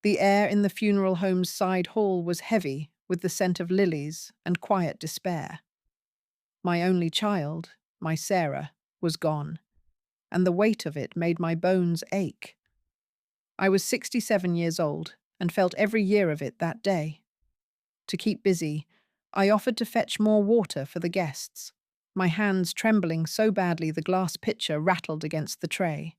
The air in the funeral home's side hall was heavy with the scent of lilies and quiet despair. My only child, my Sarah, was gone, and the weight of it made my bones ache. I was 67 years old and felt every year of it that day. To keep busy, I offered to fetch more water for the guests, my hands trembling so badly the glass pitcher rattled against the tray.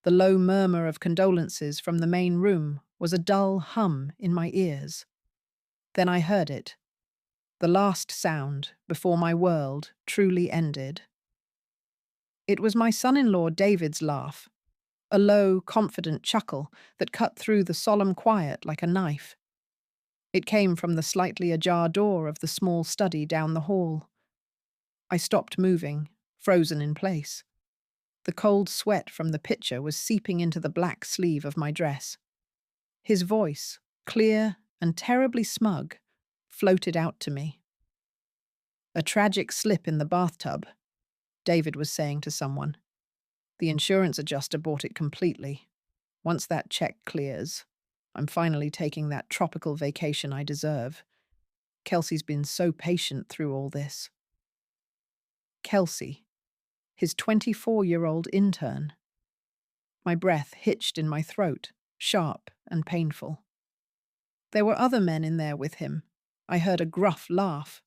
The low murmur of condolences from the main room was a dull hum in my ears. Then I heard it, the last sound before my world truly ended. It was my son-in-law David's laugh, a low, confident chuckle that cut through the solemn quiet like a knife. It came from the slightly ajar door of the small study down the hall. I stopped moving, frozen in place. The cold sweat from the pitcher was seeping into the black sleeve of my dress. His voice, clear and terribly smug, floated out to me. "A tragic slip in the bathtub," David was saying to someone. "The insurance adjuster bought it completely. Once that check clears, I'm finally taking that tropical vacation I deserve. Kelsey's been so patient through all this." Kelsey, his 24-year-old intern. My breath hitched in my throat, sharp and painful. There were other men in there with him. I heard a gruff laugh.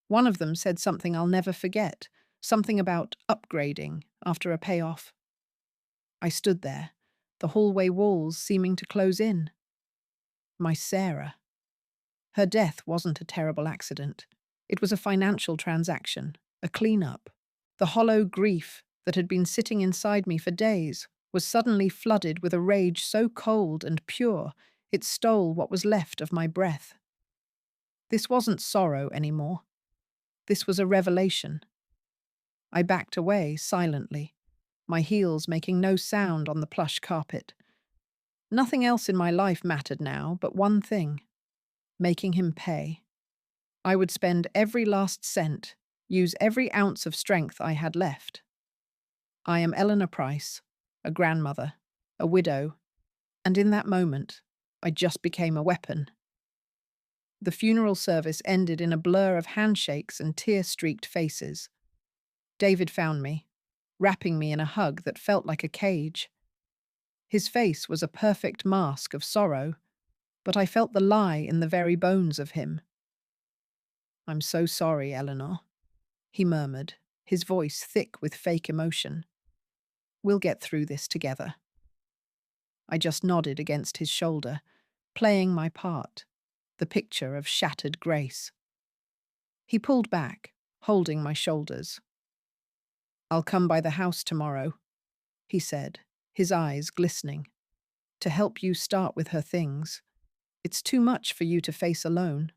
One of them said something I'll never forget, something about upgrading after a payoff. I stood there, the hallway walls seeming to close in. My Sarah. Her death wasn't a terrible accident. It was a financial transaction, a clean-up. The hollow grief that had been sitting inside me for days was suddenly flooded with a rage so cold and pure it stole what was left of my breath. This wasn't sorrow anymore. This was a revelation. I backed away silently, my heels making no sound on the plush carpet. Nothing else in my life mattered now but one thing: making him pay. I would spend every last cent, use every ounce of strength I had left. I am Eleanor Price, a grandmother, a widow, and in that moment, I just became a weapon. The funeral service ended in a blur of handshakes and tear-streaked faces. David found me, wrapping me in a hug that felt like a cage. His face was a perfect mask of sorrow, but I felt the lie in the very bones of him. "I'm so sorry, Eleanor," he murmured, his voice thick with fake emotion. "We'll get through this together." I just nodded against his shoulder, playing my part, the picture of shattered grace. He pulled back, holding my shoulders. "I'll come by the house tomorrow," he said, his eyes glistening, "to help you start with her things. It's too much for you to face alone."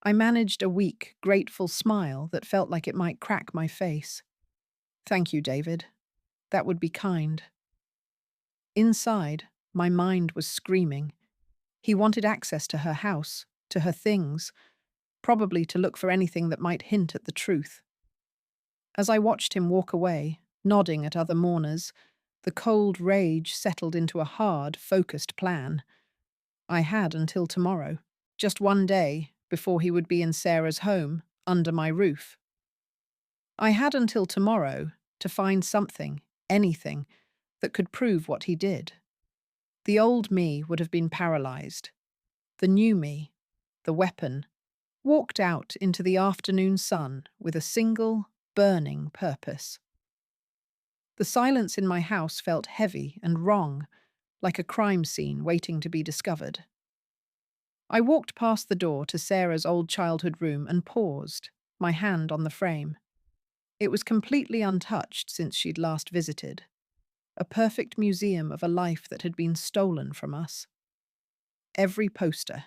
I managed a weak, grateful smile that felt like it might crack my face. "Thank you, David. That would be kind." Inside, my mind was screaming. He wanted access to her house, to her things, probably to look for anything that might hint at the truth. As I watched him walk away, nodding at other mourners, the cold rage settled into a hard, focused plan. I had until tomorrow, just one day before he would be in Sarah's home, under my roof. I had until tomorrow to find something, anything, that could prove what he did. The old me would have been paralyzed. The new me, the weapon, walked out into the afternoon sun with a single, burning purpose. The silence in my house felt heavy and wrong, like a crime scene waiting to be discovered. I walked past the door to Sarah's old childhood room and paused, my hand on the frame. It was completely untouched since she'd last visited. A perfect museum of a life that had been stolen from us. Every poster,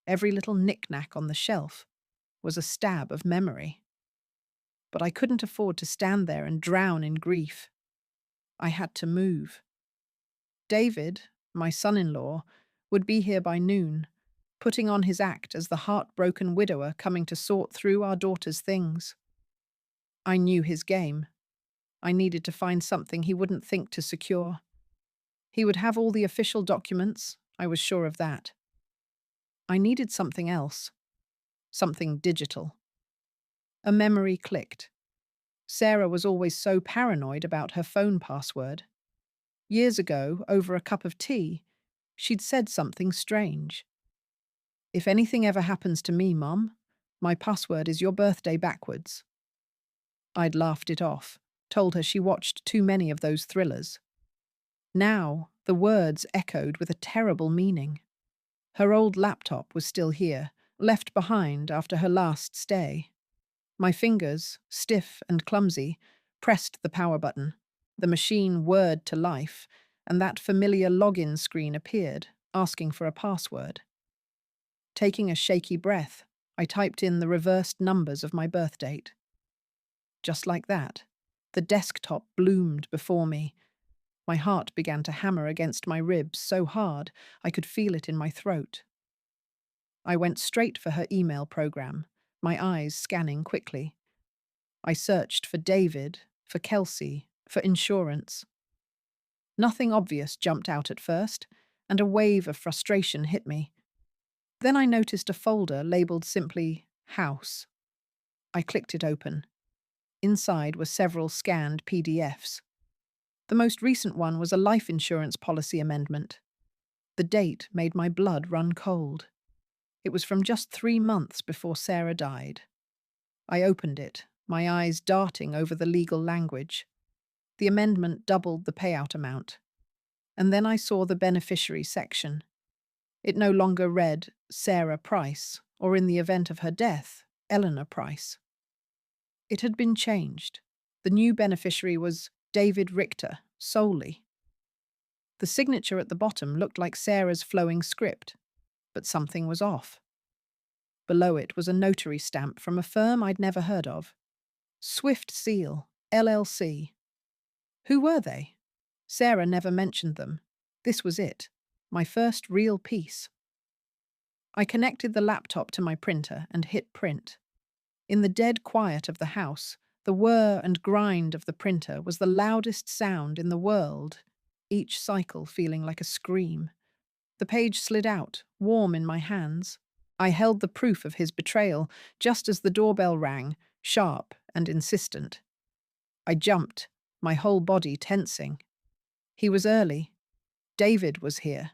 every little knick-knack on the shelf, was a stab of memory. But I couldn't afford to stand there and drown in grief. I had to move. David, my son-in-law, would be here by noon, putting on his act as the heartbroken widower coming to sort through our daughter's things. I knew his game. I needed to find something he wouldn't think to secure. He would have all the official documents, I was sure of that. I needed something else, something digital. A memory clicked. Sarah was always so paranoid about her phone password. Years ago, over a cup of tea, she'd said something strange. "If anything ever happens to me, Mum, my password is your birthday backwards." I'd laughed it off, told her she watched too many of those thrillers. Now, the words echoed with a terrible meaning. Her old laptop was still here, left behind after her last stay. My fingers, stiff and clumsy, pressed the power button. The machine whirred to life, and that familiar login screen appeared, asking for a password. Taking a shaky breath, I typed in the reversed numbers of my birth date. Just like that, the desktop bloomed before me. My heart began to hammer against my ribs so hard I could feel it in my throat. I went straight for her email program, my eyes scanning quickly. I searched for David, for Kelsey, for insurance. Nothing obvious jumped out at first, and a wave of frustration hit me. Then I noticed a folder labeled simply House. I clicked it open. Inside were several scanned PDFs. The most recent one was a life insurance policy amendment. The date made my blood run cold. It was from just 3 months before Sarah died. I opened it, my eyes darting over the legal language. The amendment doubled the payout amount. And then I saw the beneficiary section. It no longer read Sarah Price, or in the event of her death, Eleanor Price. It had been changed. The new beneficiary was David Richter, solely. The signature at the bottom looked like Sarah's flowing script, but something was off. Below it was a notary stamp from a firm I'd never heard of. Swift Seal, LLC. Who were they? Sarah never mentioned them. This was it, my first real piece. I connected the laptop to my printer and hit print. In the dead quiet of the house, the whir and grind of the printer was the loudest sound in the world, each cycle feeling like a scream. The page slid out, warm in my hands. I held the proof of his betrayal just as the doorbell rang, sharp and insistent. I jumped, my whole body tensing. He was early. David was here.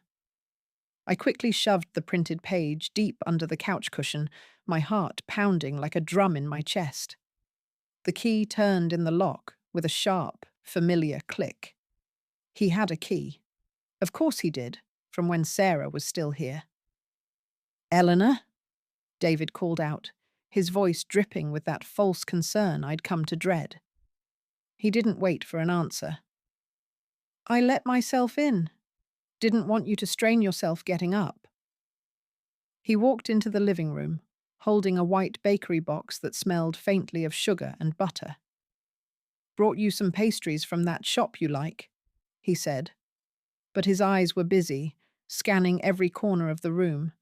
I quickly shoved the printed page deep under the couch cushion, my heart pounding like a drum in my chest. The key turned in the lock with a sharp, familiar click. He had a key. Of course he did, from when Sarah was still here. "Eleanor?" David called out, his voice dripping with that false concern I'd come to dread. He didn't wait for an answer. "I let myself in. Didn't want you to strain yourself getting up." He walked into the living room, holding a white bakery box that smelled faintly of sugar and butter. "Brought you some pastries from that shop you like," he said. But his eyes were busy, scanning every corner of the room.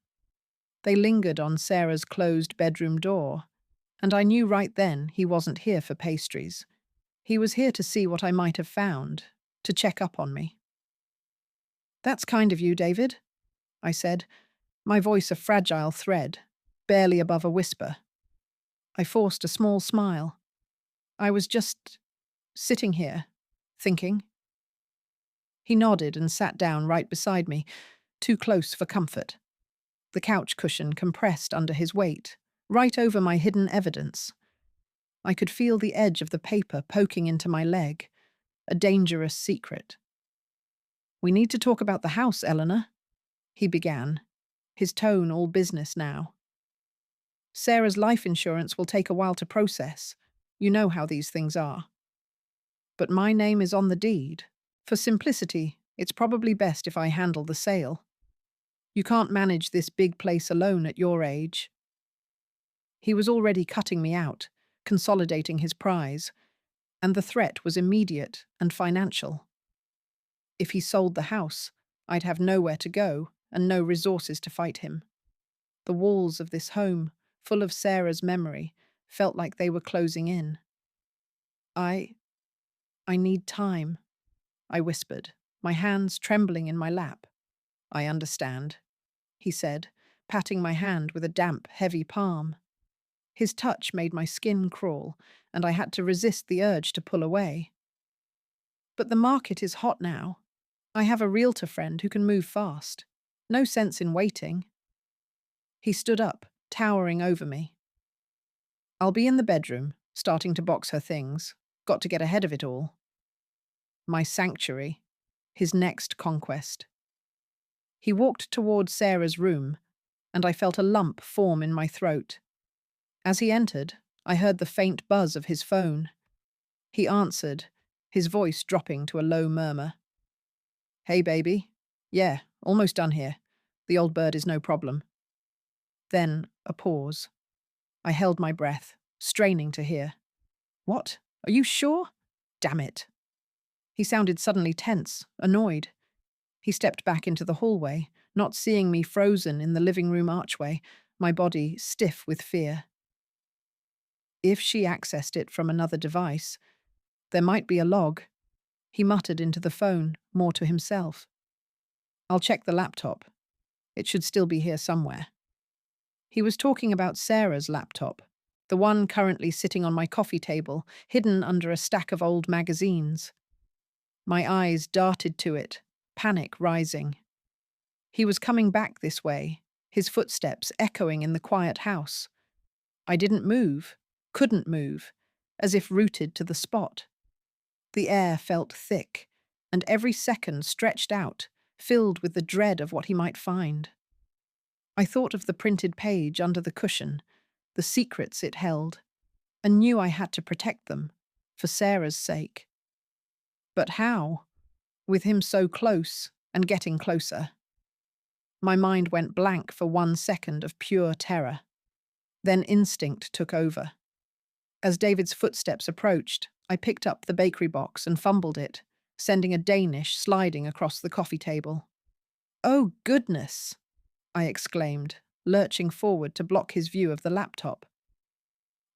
They lingered on Sarah's closed bedroom door, and I knew right then he wasn't here for pastries. He was here to see what I might have found, to check up on me. "That's kind of you, David," I said, my voice a fragile thread, barely above a whisper. I forced a small smile. "I was just sitting here, thinking." He nodded and sat down right beside me, too close for comfort. The couch cushion compressed under his weight, right over my hidden evidence. I could feel the edge of the paper poking into my leg, a dangerous secret. "We need to talk about the house, Eleanor," he began, his tone all business now. "Sarah's life insurance will take a while to process. You know how these things are. But my name is on the deed. For simplicity, it's probably best if I handle the sale. You can't manage this big place alone at your age." He was already cutting me out, consolidating his prize, and the threat was immediate and financial. If he sold the house, I'd have nowhere to go and no resources to fight him. The walls of this home, full of Sarah's memory, felt like they were closing in. I need time," I whispered, my hands trembling in my lap. I understand, he said, patting my hand with a damp, heavy palm. His touch made my skin crawl, and I had to resist the urge to pull away. But the market is hot now. I have a realtor friend who can move fast. No sense in waiting. He stood up, towering over me. I'll be in the bedroom, starting to box her things. Got to get ahead of it all. My sanctuary. His next conquest. He walked toward Sarah's room, and I felt a lump form in my throat. As he entered, I heard the faint buzz of his phone. He answered, his voice dropping to a low murmur. Hey, baby. Yeah, almost done here. The old bird is no problem. Then a pause. I held my breath, straining to hear. What? Are you sure? Damn it. He sounded suddenly tense, annoyed. He stepped back into the hallway, not seeing me frozen in the living room archway, my body stiff with fear. If she accessed it from another device, there might be a log. He muttered into the phone, more to himself. I'll check the laptop. It should still be here somewhere. He was talking about Sarah's laptop, the one currently sitting on my coffee table, hidden under a stack of old magazines. My eyes darted to it, panic rising. He was coming back this way, his footsteps echoing in the quiet house. I didn't move, couldn't move, as if rooted to the spot. The air felt thick, and every second stretched out, filled with the dread of what he might find. I thought of the printed page under the cushion, the secrets it held, and knew I had to protect them, for Sarah's sake. But how? With him so close, and getting closer. My mind went blank for 1 second of pure terror. Then instinct took over. As David's footsteps approached, I picked up the bakery box and fumbled it, sending a Danish sliding across the coffee table. Oh, goodness! I exclaimed, lurching forward to block his view of the laptop.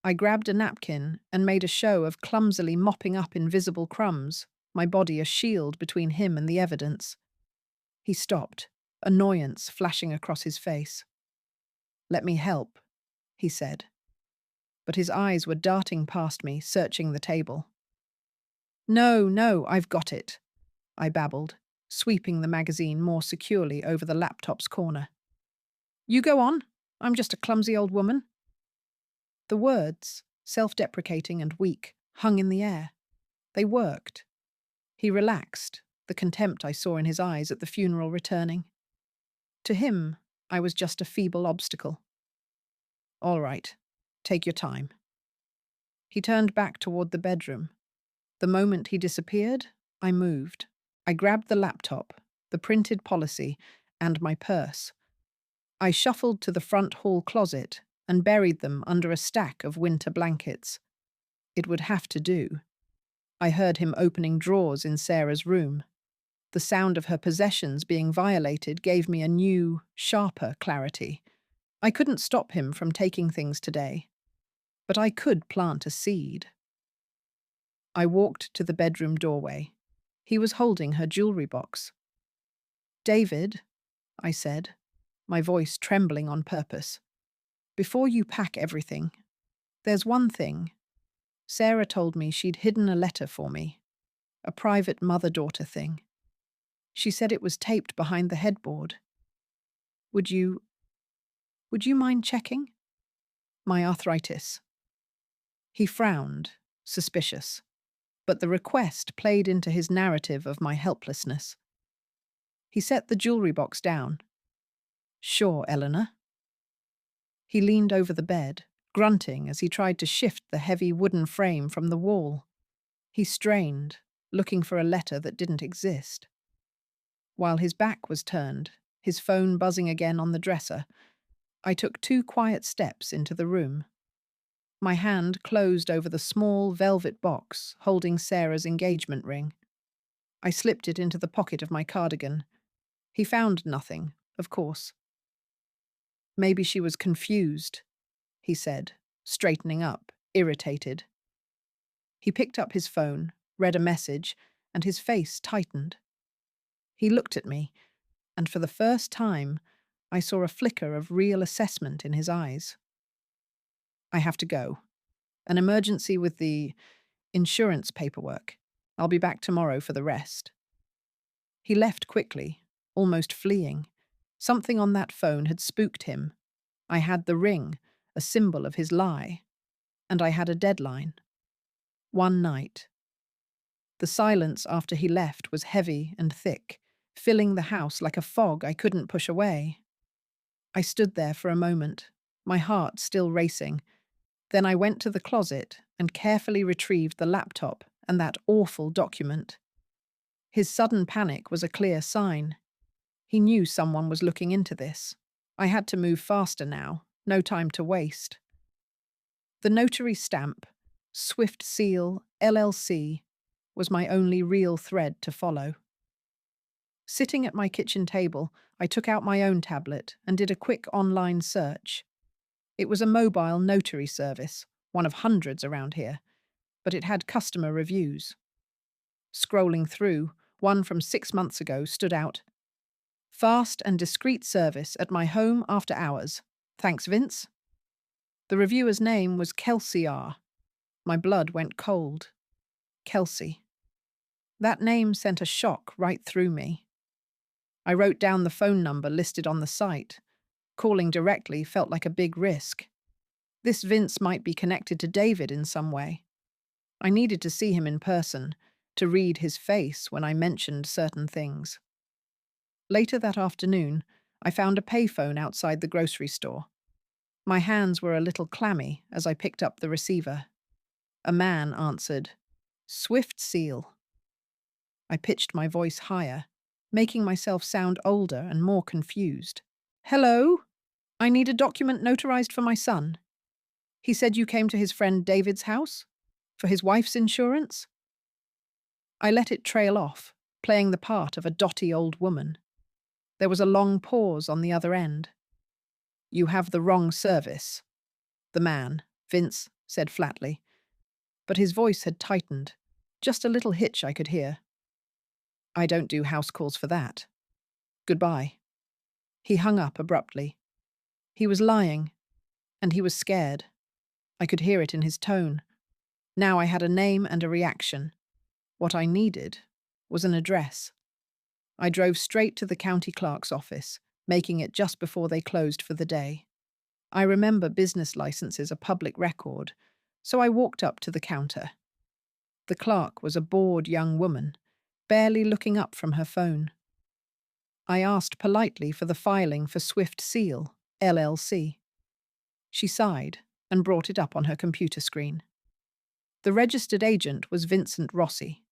I grabbed a napkin and made a show of clumsily mopping up invisible crumbs, my body a shield between him and the evidence. He stopped, annoyance flashing across his face. Let me help, he said. But his eyes were darting past me, searching the table. No, I've got it, I babbled, sweeping the magazine more securely over the laptop's corner. You go on, I'm just a clumsy old woman. The words, self-deprecating and weak, hung in the air. They worked. He relaxed, the contempt I saw in his eyes at the funeral returning. To him, I was just a feeble obstacle. All right, take your time. He turned back toward the bedroom. The moment he disappeared, I moved. I grabbed the laptop, the printed policy, and my purse. I shuffled to the front hall closet and buried them under a stack of winter blankets. It would have to do. I heard him opening drawers in Sarah's room. The sound of her possessions being violated gave me a new, sharper clarity. I couldn't stop him from taking things today, but I could plant a seed. I walked to the bedroom doorway. He was holding her jewelry box. David, I said, my voice trembling on purpose, before you pack everything, there's one thing. Sarah told me she'd hidden a letter for me, a private mother-daughter thing. She said it was taped behind the headboard. Would you mind checking? My arthritis. He frowned, suspicious, but the request played into his narrative of my helplessness. He set the jewelry box down. Sure, Eleanor. He leaned over the bed, grunting as he tried to shift the heavy wooden frame from the wall. He strained, looking for a letter that didn't exist. While his back was turned, his phone buzzing again on the dresser, I took 2 quiet steps into the room. My hand closed over the small velvet box holding Sarah's engagement ring. I slipped it into the pocket of my cardigan. He found nothing, of course. Maybe she was confused, he said, straightening up, irritated. He picked up his phone, read a message, and his face tightened. He looked at me, and for the first time, I saw a flicker of real assessment in his eyes. I have to go. An emergency with the insurance paperwork. I'll be back tomorrow for the rest. He left quickly, almost fleeing. Something on that phone had spooked him. I had the ring, a symbol of his lie, and I had a deadline. One night. The silence after he left was heavy and thick, filling the house like a fog I couldn't push away. I stood there for a moment, my heart still racing. Then I went to the closet and carefully retrieved the laptop and that awful document. His sudden panic was a clear sign. He knew someone was looking into this. I had to move faster now, no time to waste. The notary stamp, Swift Seal, LLC, was my only real thread to follow. Sitting at my kitchen table, I took out my own tablet and did a quick online search. It was a mobile notary service, one of hundreds around here, but it had customer reviews. Scrolling through, one from 6 months ago stood out. Fast and discreet service at my home after hours. Thanks, Vince. The reviewer's name was Kelsey R. My blood went cold. Kelsey. That name sent a shock right through me. I wrote down the phone number listed on the site. Calling directly felt like a big risk. This Vince might be connected to David in some way. I needed to see him in person, to read his face when I mentioned certain things. Later that afternoon, I found a payphone outside the grocery store. My hands were a little clammy as I picked up the receiver. A man answered, "Swift Seal." I pitched my voice higher, making myself sound older and more confused. "Hello? I need a document notarized for my son. He said you came to his friend David's house? For his wife's insurance?" I let it trail off, playing the part of a dotty old woman. There was a long pause on the other end. "You have the wrong service," the man, Vince, said flatly. But his voice had tightened, just a little hitch I could hear. "I don't do house calls for that. Goodbye." He hung up abruptly. He was lying, and he was scared. I could hear it in his tone. Now I had a name and a reaction. What I needed was an address. I drove straight to the county clerk's office, making it just before they closed for the day. I remember business licenses are public record, so I walked up to the counter. The clerk was a bored young woman, barely looking up from her phone. I asked politely for the filing for Swift Seal, LLC. She sighed and brought it up on her computer screen. The registered agent was Vincent Rossi.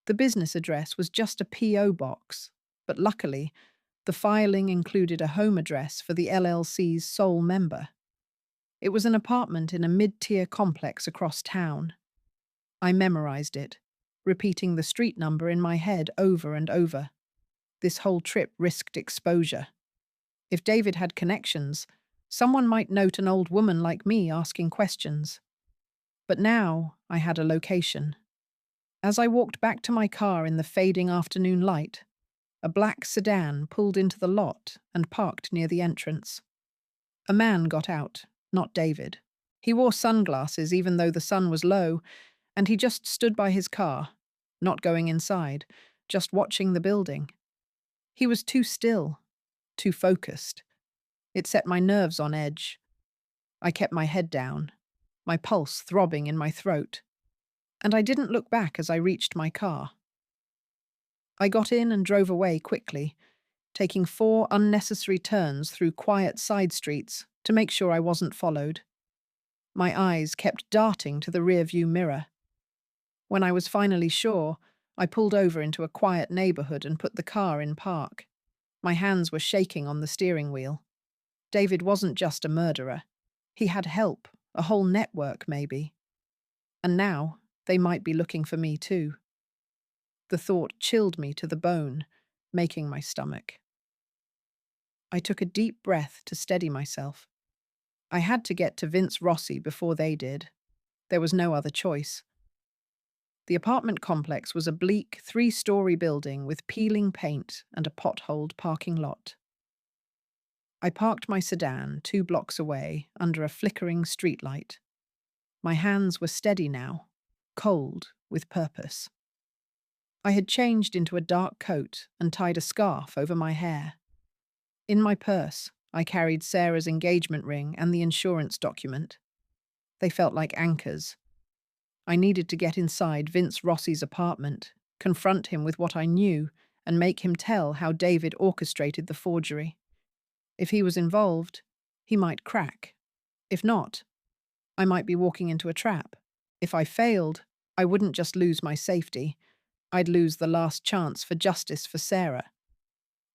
The business address was just a P.O. box, but luckily, the filing included a home address for the LLC's sole member. It was an apartment in a mid-tier complex across town. I memorized it, repeating the street number in my head over and over. This whole trip risked exposure. If David had connections, someone might note an old woman like me asking questions. But now I had a location. As I walked back to my car in the fading afternoon light, a black sedan pulled into the lot and parked near the entrance. A man got out, not David. He wore sunglasses even though the sun was low, and he just stood by his car, not going inside, just watching the building. He was too still, too focused. It set my nerves on edge. I kept my head down, my pulse throbbing in my throat, and I didn't look back as I reached my car. I got in and drove away quickly, taking 4 unnecessary turns through quiet side streets to make sure I wasn't followed. My eyes kept darting to the rearview mirror. When I was finally sure, I pulled over into a quiet neighborhood and put the car in park. My hands were shaking on the steering wheel. David wasn't just a murderer. He had help, a whole network maybe. And now, they might be looking for me too. The thought chilled me to the bone, making my stomach. I took a deep breath to steady myself. I had to get to Vince Rossi before they did. There was no other choice. The apartment complex was a bleak, three-story building with peeling paint and a potholed parking lot. I parked my sedan 2 blocks away under a flickering streetlight. My hands were steady now, cold with purpose. I had changed into a dark coat and tied a scarf over my hair. In my purse, I carried Sarah's engagement ring and the insurance document. They felt like anchors. I needed to get inside Vince Rossi's apartment, confront him with what I knew, and make him tell how David orchestrated the forgery. If he was involved, he might crack. If not, I might be walking into a trap. If I failed, I wouldn't just lose my safety, I'd lose the last chance for justice for Sarah.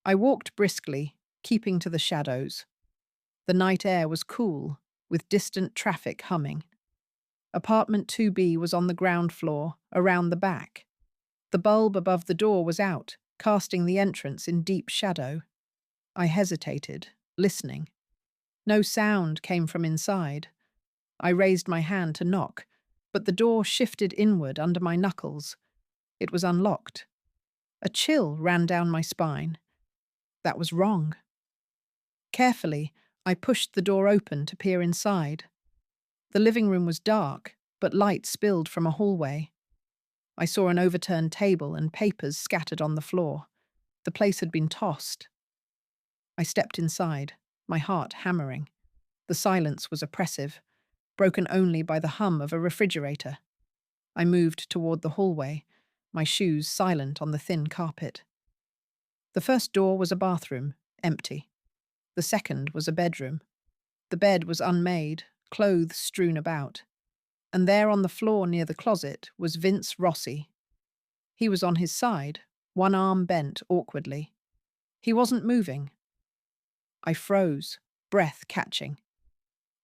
I walked briskly, keeping to the shadows. The night air was cool, with distant traffic humming. Apartment 2B was on the ground floor, around the back. The bulb above the door was out, casting the entrance in deep shadow. I hesitated, listening. No sound came from inside. I raised my hand to knock, but the door shifted inward under my knuckles. It was unlocked. A chill ran down my spine. That was wrong. Carefully, I pushed the door open to peer inside. The living room was dark, but light spilled from a hallway. I saw an overturned table and papers scattered on the floor. The place had been tossed. I stepped inside, my heart hammering. The silence was oppressive, broken only by the hum of a refrigerator. I moved toward the hallway, my shoes silent on the thin carpet. The first door was a bathroom, empty. The second was a bedroom. The bed was unmade, clothes strewn about. And there on the floor near the closet was Vince Rossi. He was on his side, one arm bent awkwardly. He wasn't moving. I froze, breath catching.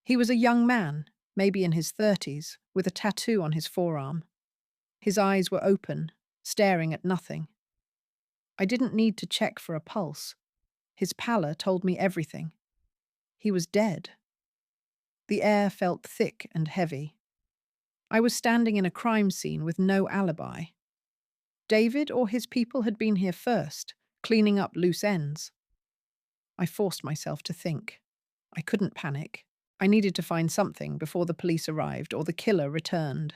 He was a young man, maybe in his 30s, with a tattoo on his forearm. His eyes were open, staring at nothing. I didn't need to check for a pulse. His pallor told me everything. He was dead. The air felt thick and heavy. I was standing in a crime scene with no alibi. David or his people had been here first, cleaning up loose ends. I forced myself to think. I couldn't panic. I needed to find something before the police arrived or the killer returned.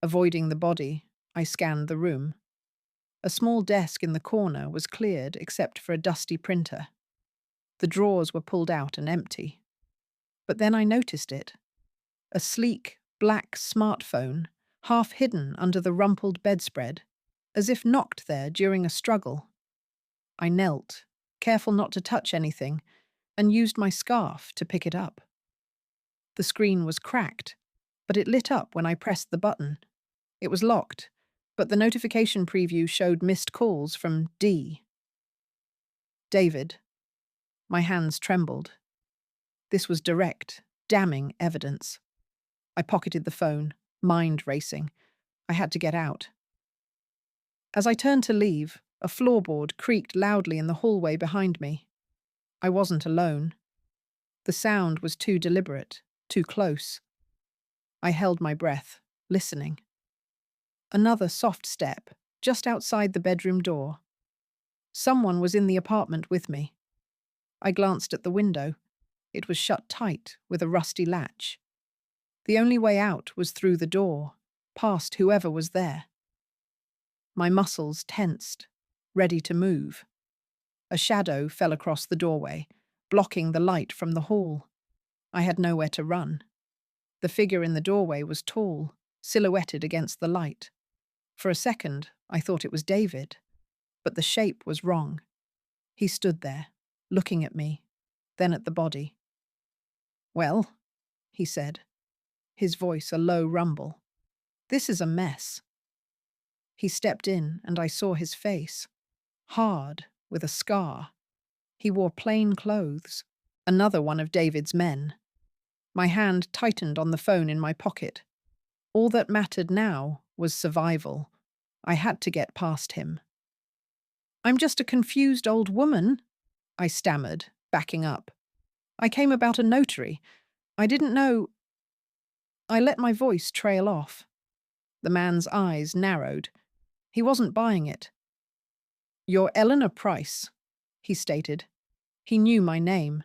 Avoiding the body, I scanned the room. A small desk in the corner was cleared except for a dusty printer. The drawers were pulled out and empty. But then I noticed it. A sleek, black smartphone, half hidden under the rumpled bedspread, as if knocked there during a struggle. I knelt, careful not to touch anything, and used my scarf to pick it up. The screen was cracked, but it lit up when I pressed the button. It was locked, but the notification preview showed missed calls from D. David. My hands trembled. This was direct, damning evidence. I pocketed the phone, mind racing. I had to get out. As I turned to leave, a floorboard creaked loudly in the hallway behind me. I wasn't alone. The sound was too deliberate, too close. I held my breath, listening. Another soft step, just outside the bedroom door. Someone was in the apartment with me. I glanced at the window. It was shut tight with a rusty latch. The only way out was through the door, past whoever was there. My muscles tensed, ready to move. A shadow fell across the doorway, blocking the light from the hall. I had nowhere to run. The figure in the doorway was tall, silhouetted against the light. For a second, I thought it was David, but the shape was wrong. He stood there, looking at me, then at the body. "Well," he said, his voice a low rumble. "This is a mess." He stepped in and I saw his face. Hard, with a scar. He wore plain clothes. Another one of David's men. My hand tightened on the phone in my pocket. All that mattered now was survival. I had to get past him. "I'm just a confused old woman," I stammered, backing up. "I came about a notary. I didn't know—" I let my voice trail off. The man's eyes narrowed. He wasn't buying it. "You're Eleanor Price," he stated. He knew my name.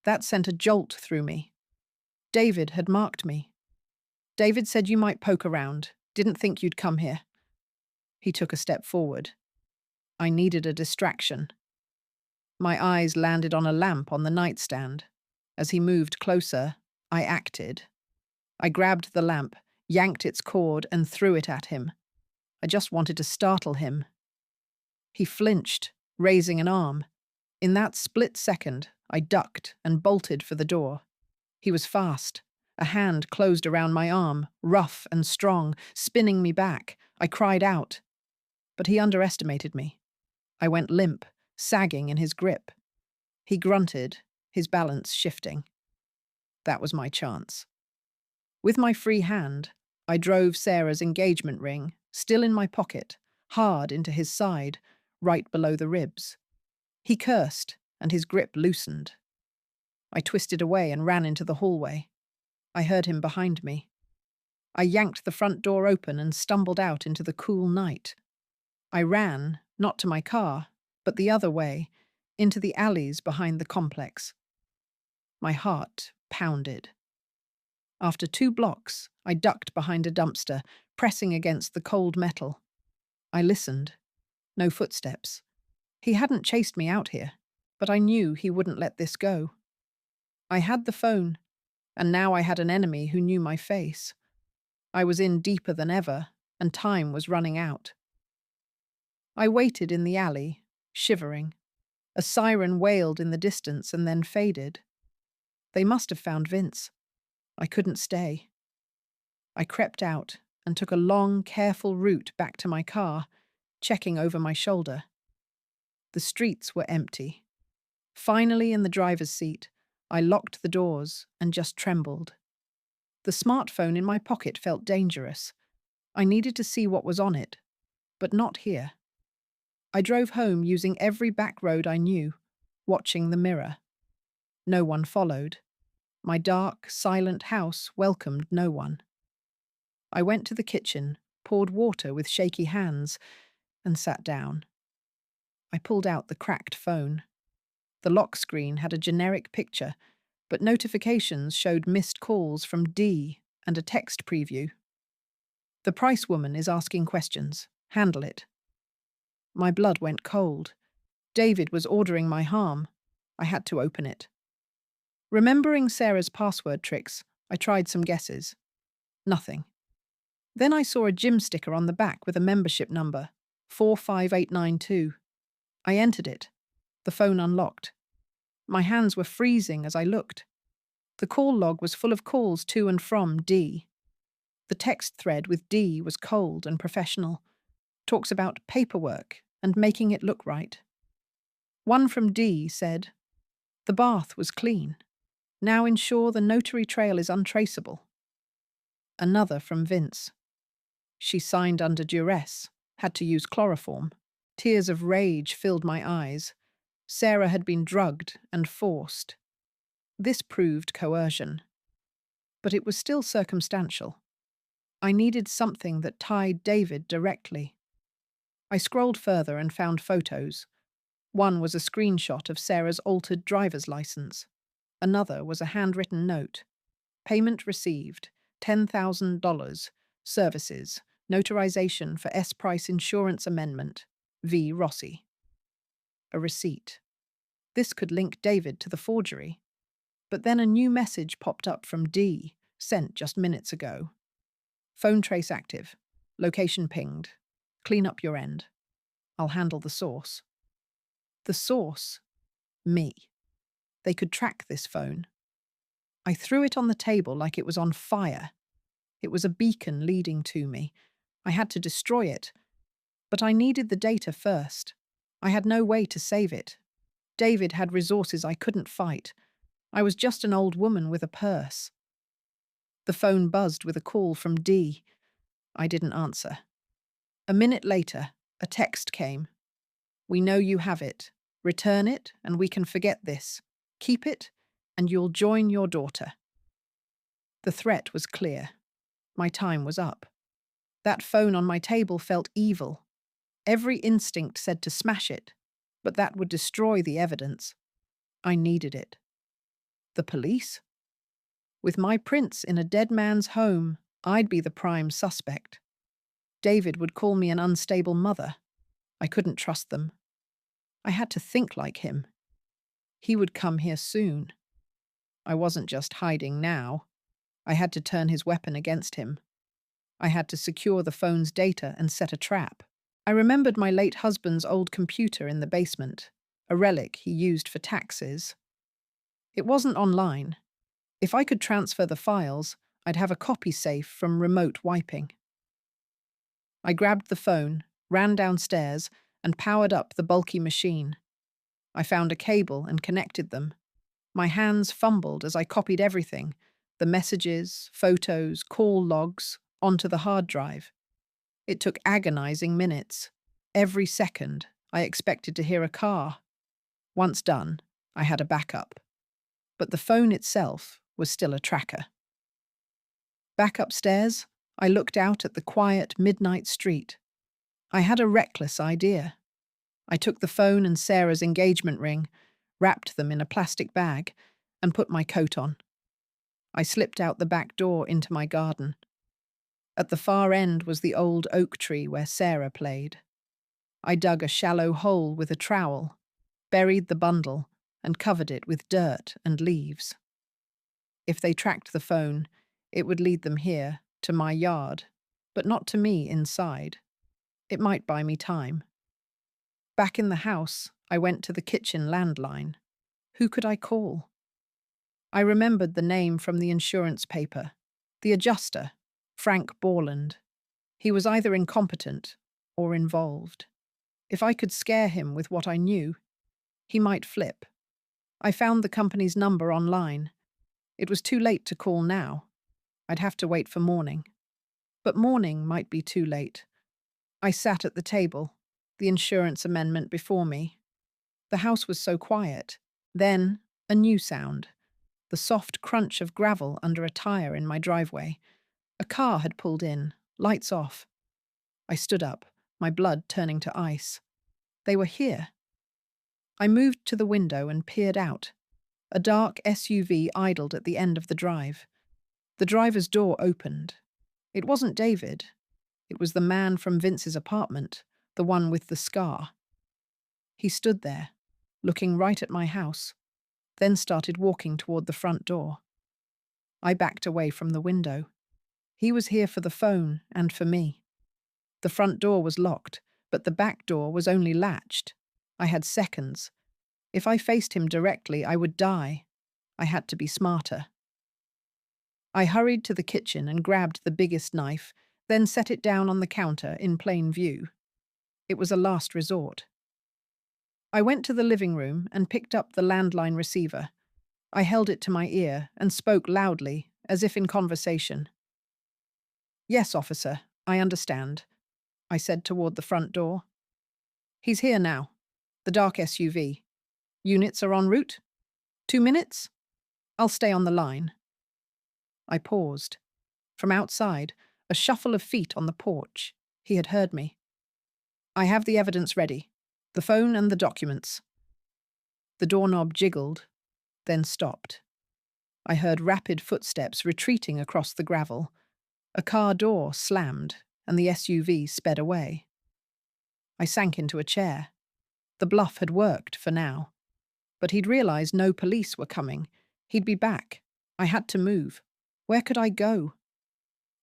That sent a jolt through me. David had marked me. "David said you might poke around. Didn't think you'd come here." He took a step forward. I needed a distraction. My eyes landed on a lamp on the nightstand. As he moved closer, I acted. I grabbed the lamp, yanked its cord, and threw it at him. I just wanted to startle him. He flinched, raising an arm. In that split second, I ducked and bolted for the door. He was fast. A hand closed around my arm, rough and strong, spinning me back. I cried out. But he underestimated me. I went limp, sagging in his grip. He grunted, his balance shifting. That was my chance. With my free hand, I drove Sarah's engagement ring, still in my pocket, hard into his side, right below the ribs. He cursed, and his grip loosened. I twisted away and ran into the hallway. I heard him behind me. I yanked the front door open and stumbled out into the cool night. I ran, not to my car, but the other way, into the alleys behind the complex. My heart pounded. After 2 blocks, I ducked behind a dumpster, pressing against the cold metal. I listened. No footsteps. He hadn't chased me out here, but I knew he wouldn't let this go. I had the phone, and now I had an enemy who knew my face. I was in deeper than ever, and time was running out. I waited in the alley, shivering. A siren wailed in the distance and then faded. They must have found Vince. I couldn't stay. I crept out and took a long, careful route back to my car, checking over my shoulder. The streets were empty. Finally in the driver's seat, I locked the doors and just trembled. The smartphone in my pocket felt dangerous. I needed to see what was on it, but not here. I drove home using every back road I knew, watching the mirror. No one followed. My dark, silent house welcomed no one. I went to the kitchen, poured water with shaky hands, and sat down. I pulled out the cracked phone. The lock screen had a generic picture, but notifications showed missed calls from D and a text preview. "The Price woman is asking questions. Handle it." My blood went cold. David was ordering my harm. I had to open it. Remembering Sarah's password tricks, I tried some guesses. Nothing. Then I saw a gym sticker on the back with a membership number, 45892. I entered it. The phone unlocked. My hands were freezing as I looked. The call log was full of calls to and from D. The text thread with D was cold and professional. Talks about paperwork and making it look right. One from D said, "The bath was clean. Now ensure the notary trail is untraceable." Another from Vince. "She signed under duress, had to use chloroform." Tears of rage filled my eyes. Sarah had been drugged and forced. This proved coercion. But it was still circumstantial. I needed something that tied David directly. I scrolled further and found photos. One was a screenshot of Sarah's altered driver's license. Another was a handwritten note. "Payment received, $10,000. Services, notarization for S. Price Insurance Amendment, V. Rossi." A receipt. This could link David to the forgery. But then a new message popped up from D, sent just minutes ago. "Phone trace active. Location pinged. Clean up your end. I'll handle the source." The source? Me. They could track this phone. I threw it on the table like it was on fire. It was a beacon leading to me. I had to destroy it. But I needed the data first. I had no way to save it. David had resources I couldn't fight. I was just an old woman with a purse. The phone buzzed with a call from D. I didn't answer. A minute later, a text came. "We know you have it. Return it, and we can forget this. Keep it, and you'll join your daughter." The threat was clear. My time was up. That phone on my table felt evil. Every instinct said to smash it, but that would destroy the evidence. I needed it. The police? With my prints in a dead man's home, I'd be the prime suspect. David would call me an unstable mother. I couldn't trust them. I had to think like him. He would come here soon. I wasn't just hiding now. I had to turn his weapon against him. I had to secure the phone's data and set a trap. I remembered my late husband's old computer in the basement, a relic he used for taxes. It wasn't online. If I could transfer the files, I'd have a copy safe from remote wiping. I grabbed the phone, ran downstairs, and powered up the bulky machine. I found a cable and connected them. My hands fumbled as I copied everything, the messages, photos, call logs, onto the hard drive. It took agonizing minutes. Every second, I expected to hear a car. Once done, I had a backup. But the phone itself was still a tracker. Back upstairs, I looked out at the quiet midnight street. I had a reckless idea. I took the phone and Sarah's engagement ring, wrapped them in a plastic bag, and put my coat on. I slipped out the back door into my garden. At the far end was the old oak tree where Sarah played. I dug a shallow hole with a trowel, buried the bundle, and covered it with dirt and leaves. If they tracked the phone, it would lead them here, to my yard, but not to me inside. It might buy me time. Back in the house, I went to the kitchen landline. Who could I call? I remembered the name from the insurance paper. The adjuster, Frank Borland. He was either incompetent or involved. If I could scare him with what I knew, he might flip. I found the company's number online. It was too late to call now. I'd have to wait for morning. But morning might be too late. I sat at the table, the insurance amendment before me. The house was so quiet. Then, a new sound. The soft crunch of gravel under a tire in my driveway. A car had pulled in, lights off. I stood up, my blood turning to ice. They were here. I moved to the window and peered out. A dark SUV idled at the end of the drive. The driver's door opened. It wasn't David. It was the man from Vince's apartment, the one with the scar. He stood there, looking right at my house, then started walking toward the front door. I backed away from the window. He was here for the phone and for me. The front door was locked, but the back door was only latched. I had seconds. If I faced him directly, I would die. I had to be smarter. I hurried to the kitchen and grabbed the biggest knife, then set it down on the counter in plain view. It was a last resort. I went to the living room and picked up the landline receiver. I held it to my ear and spoke loudly, as if in conversation. "Yes, officer, I understand," I said toward the front door. "He's here now. The dark SUV. Units are en route? 2 minutes? I'll stay on the line." I paused. From outside, a shuffle of feet on the porch. He had heard me. "I have the evidence ready. The phone and the documents." The doorknob jiggled, then stopped. I heard rapid footsteps retreating across the gravel. A car door slammed, and the SUV sped away. I sank into a chair. The bluff had worked for now. But he'd realized no police were coming. He'd be back. I had to move. Where could I go?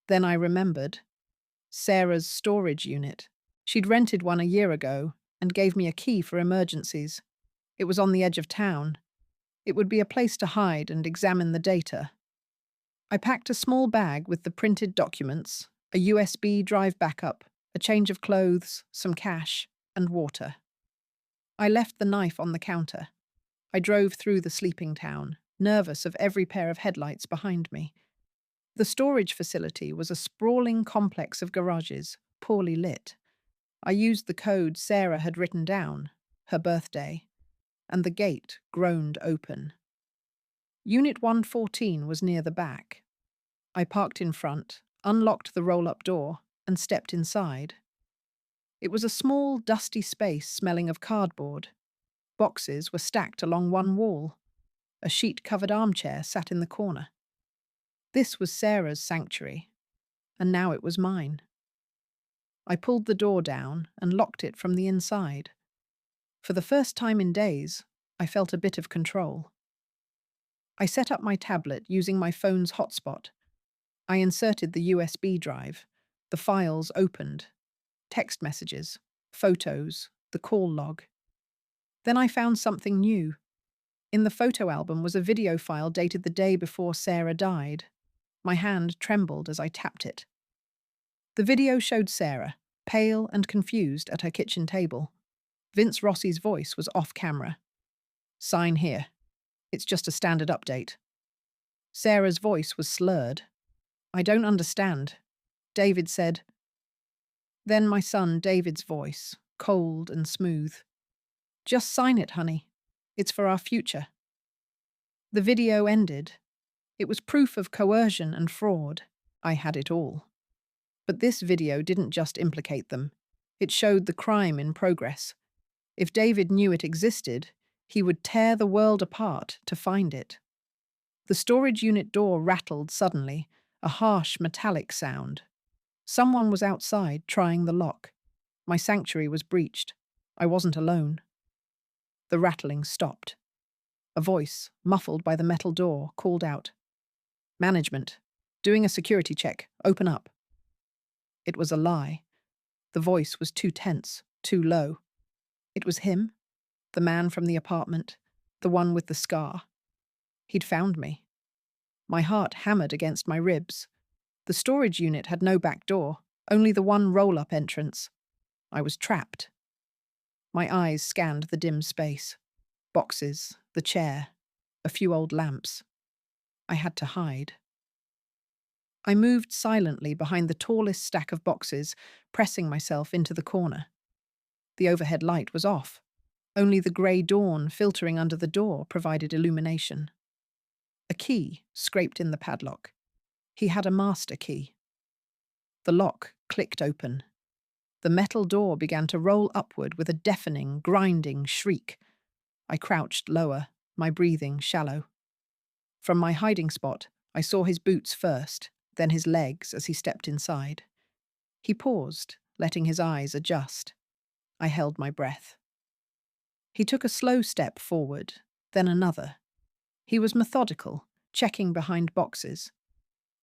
Then I remembered. Sarah's storage unit. She'd rented one a year ago and gave me a key for emergencies. It was on the edge of town. It would be a place to hide and examine the data. I packed a small bag with the printed documents, a USB drive backup, a change of clothes, some cash, and water. I left the knife on the counter. I drove through the sleeping town, nervous of every pair of headlights behind me. The storage facility was a sprawling complex of garages, poorly lit. I used the code Sarah had written down, her birthday, and the gate groaned open. Unit 114 was near the back. I parked in front, unlocked the roll-up door, and stepped inside. It was a small, dusty space smelling of cardboard. Boxes were stacked along one wall. A sheet-covered armchair sat in the corner. This was Sarah's sanctuary, and now it was mine. I pulled the door down and locked it from the inside. For the first time in days, I felt a bit of control. I set up my tablet using my phone's hotspot. I inserted the USB drive. The files opened. Text messages, photos, the call log. Then I found something new. In the photo album was a video file dated the day before Sarah died. My hand trembled as I tapped it. The video showed Sarah, pale and confused, at her kitchen table. Vince Rossi's voice was off camera. "Sign here. It's just a standard update." Sarah's voice was slurred. "I don't understand," David said. Then my son David's voice, cold and smooth. "Just sign it, honey. It's for our future." The video ended. It was proof of coercion and fraud. I had it all. But this video didn't just implicate them. It showed the crime in progress. If David knew it existed, he would tear the world apart to find it. The storage unit door rattled suddenly, a harsh metallic sound. Someone was outside trying the lock. My sanctuary was breached. I wasn't alone. The rattling stopped. A voice, muffled by the metal door, called out, "Management. Doing a security check. Open up." It was a lie. The voice was too tense, too low. It was him, the man from the apartment, the one with the scar. He'd found me. My heart hammered against my ribs. The storage unit had no back door, only the one roll-up entrance. I was trapped. My eyes scanned the dim space. Boxes, the chair, a few old lamps. I had to hide. I moved silently behind the tallest stack of boxes, pressing myself into the corner. The overhead light was off. Only the grey dawn filtering under the door provided illumination. A key scraped in the padlock. He had a master key. The lock clicked open. The metal door began to roll upward with a deafening, grinding shriek. I crouched lower, my breathing shallow. From my hiding spot, I saw his boots first, then his legs as he stepped inside. He paused, letting his eyes adjust. I held my breath. He took a slow step forward, then another. He was methodical, checking behind boxes.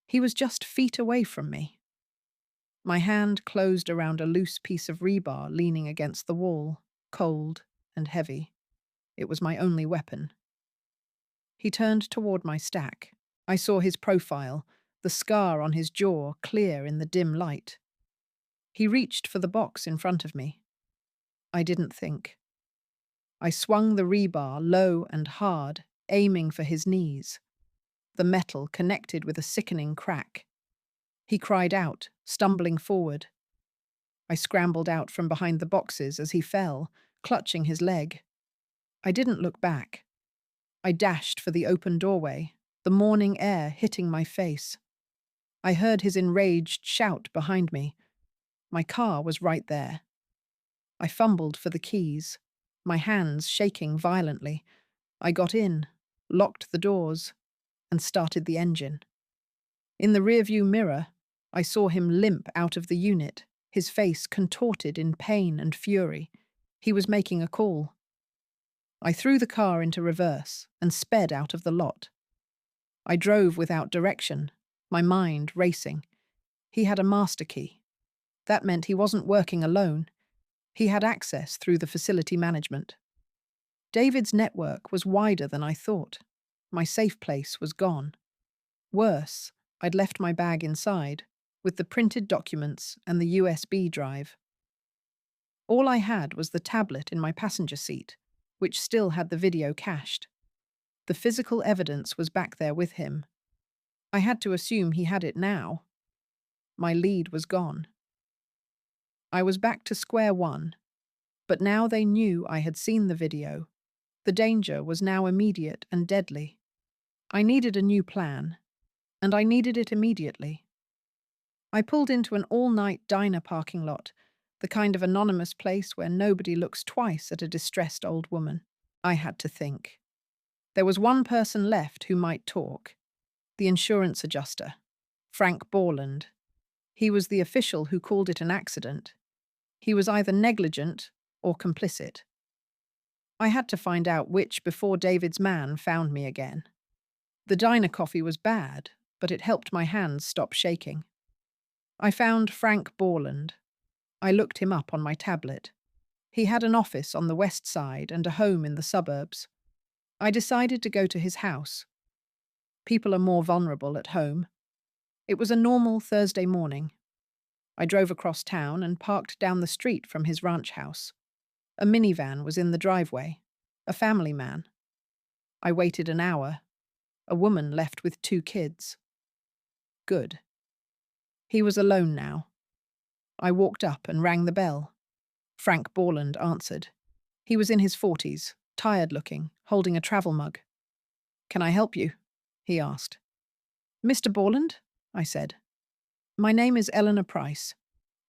He was just feet away from me. My hand closed around a loose piece of rebar leaning against the wall, cold and heavy. It was my only weapon. He turned toward my stack. I saw his profile, the scar on his jaw clear in the dim light. He reached for the box in front of me. I didn't think. I swung the rebar low and hard, aiming for his knees. The metal connected with a sickening crack. He cried out, stumbling forward. I scrambled out from behind the boxes as he fell, clutching his leg. I didn't look back. I dashed for the open doorway, the morning air hitting my face. I heard his enraged shout behind me. My car was right there. I fumbled for the keys, my hands shaking violently. I got in, locked the doors, and started the engine. In the rearview mirror, I saw him limp out of the unit, his face contorted in pain and fury. He was making a call. I threw the car into reverse and sped out of the lot. I drove without direction, my mind racing. He had a master key. That meant he wasn't working alone. He had access through the facility management. David's network was wider than I thought. My safe place was gone. Worse, I'd left my bag inside, with the printed documents and the USB drive. All I had was the tablet in my passenger seat, which still had the video cached. The physical evidence was back there with him. I had to assume he had it now. My lead was gone. I was back to square one, but now they knew I had seen the video. The danger was now immediate and deadly. I needed a new plan, and I needed it immediately. I pulled into an all-night diner parking lot, the kind of anonymous place where nobody looks twice at a distressed old woman. I had to think. There was one person left who might talk. The insurance adjuster, Frank Borland. He was the official who called it an accident. He was either negligent or complicit. I had to find out which before David's man found me again. The diner coffee was bad, but it helped my hands stop shaking. I found Frank Borland. I looked him up on my tablet. He had an office on the west side and a home in the suburbs. I decided to go to his house. People are more vulnerable at home. It was a normal Thursday morning. I drove across town and parked down the street from his ranch house. A minivan was in the driveway. A family man. I waited an hour. A woman left with 2 kids. Good. He was alone now. I walked up and rang the bell. Frank Borland answered. He was in his 40s, tired-looking, holding a travel mug. "Can I help you?" he asked. "Mr. Borland?" I said. "My name is Eleanor Price.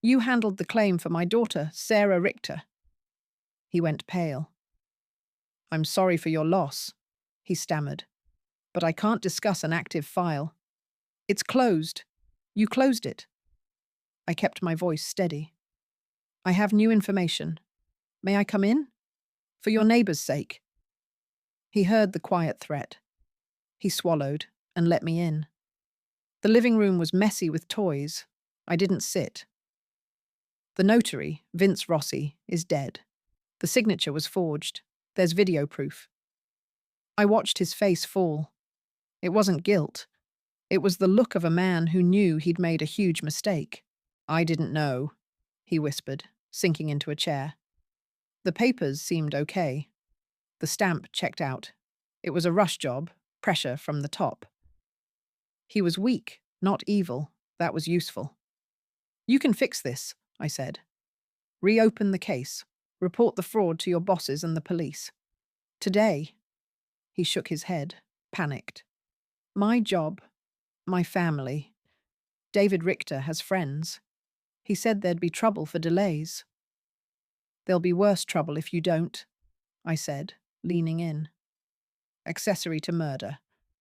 You handled the claim for my daughter, Sarah Richter." He went pale. "I'm sorry for your loss," he stammered, "but I can't discuss an active file. It's closed. You closed it." I kept my voice steady. "I have new information. May I come in? For your neighbor's sake." He heard the quiet threat. He swallowed and let me in. The living room was messy with toys. I didn't sit. "The notary, Vince Rossi, is dead. The signature was forged. There's video proof." I watched his face fall. It wasn't guilt. It was the look of a man who knew he'd made a huge mistake. "I didn't know," he whispered, sinking into a chair. The papers seemed okay. The stamp checked out. It was a rush job, pressure from the top. He was weak, not evil. That was useful. "You can fix this," I said. "Reopen the case. Report the fraud to your bosses and the police. Today." He shook his head, panicked. "My job, my family. David Richter has friends. He said there'd be trouble for delays." "There'll be worse trouble if you don't," I said, leaning in. "Accessory to murder.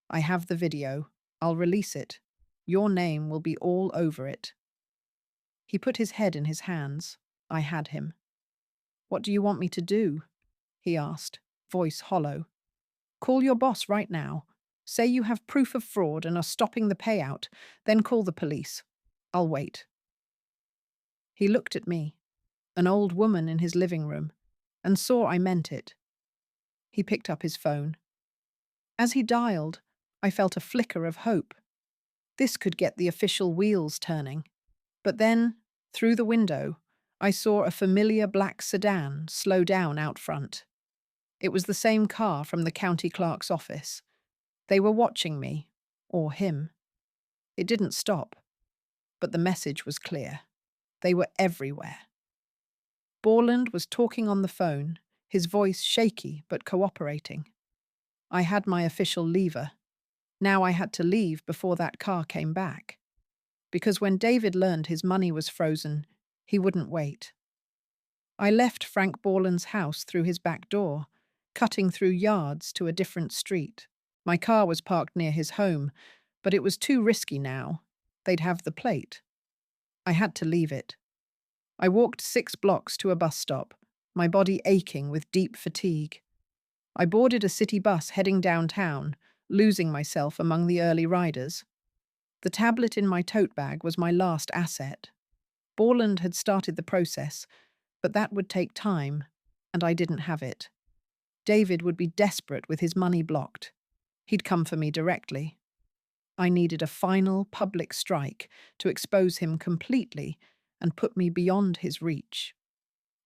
I have the video. I'll release it. Your name will be all over it." He put his head in his hands. I had him. "What do you want me to do?" he asked, voice hollow. "Call your boss right now. Say you have proof of fraud and are stopping the payout, then call the police. I'll wait." He looked at me, an old woman in his living room, and saw I meant it. He picked up his phone. As he dialed, I felt a flicker of hope. This could get the official wheels turning. But then, through the window, I saw a familiar black sedan slow down out front. It was the same car from the county clerk's office. They were watching me, or him. It didn't stop, but the message was clear. They were everywhere. Borland was talking on the phone, his voice shaky but cooperating. I had my official lever. Now I had to leave before that car came back. Because when David learned his money was frozen, he wouldn't wait. I left Frank Borland's house through his back door, cutting through yards to a different street. My car was parked near his home, but it was too risky now. They'd have the plate. I had to leave it. I walked 6 blocks to a bus stop, my body aching with deep fatigue. I boarded a city bus heading downtown, losing myself among the early riders. The tablet in my tote bag was my last asset. Borland had started the process, but that would take time, and I didn't have it. David would be desperate with his money blocked. He'd come for me directly. I needed a final public strike to expose him completely and put me beyond his reach.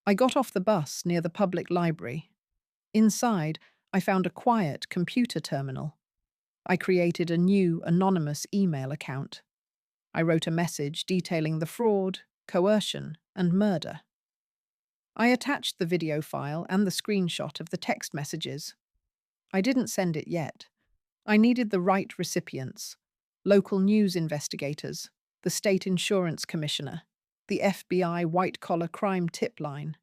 I got off the bus near the public library. Inside, I found a quiet computer terminal. I created a new anonymous email account. I wrote a message detailing the fraud, coercion, and murder. I attached the video file and the screenshot of the text messages. I didn't send it yet. I needed the right recipients, local news investigators, the state insurance commissioner, the FBI white-collar crime tip line.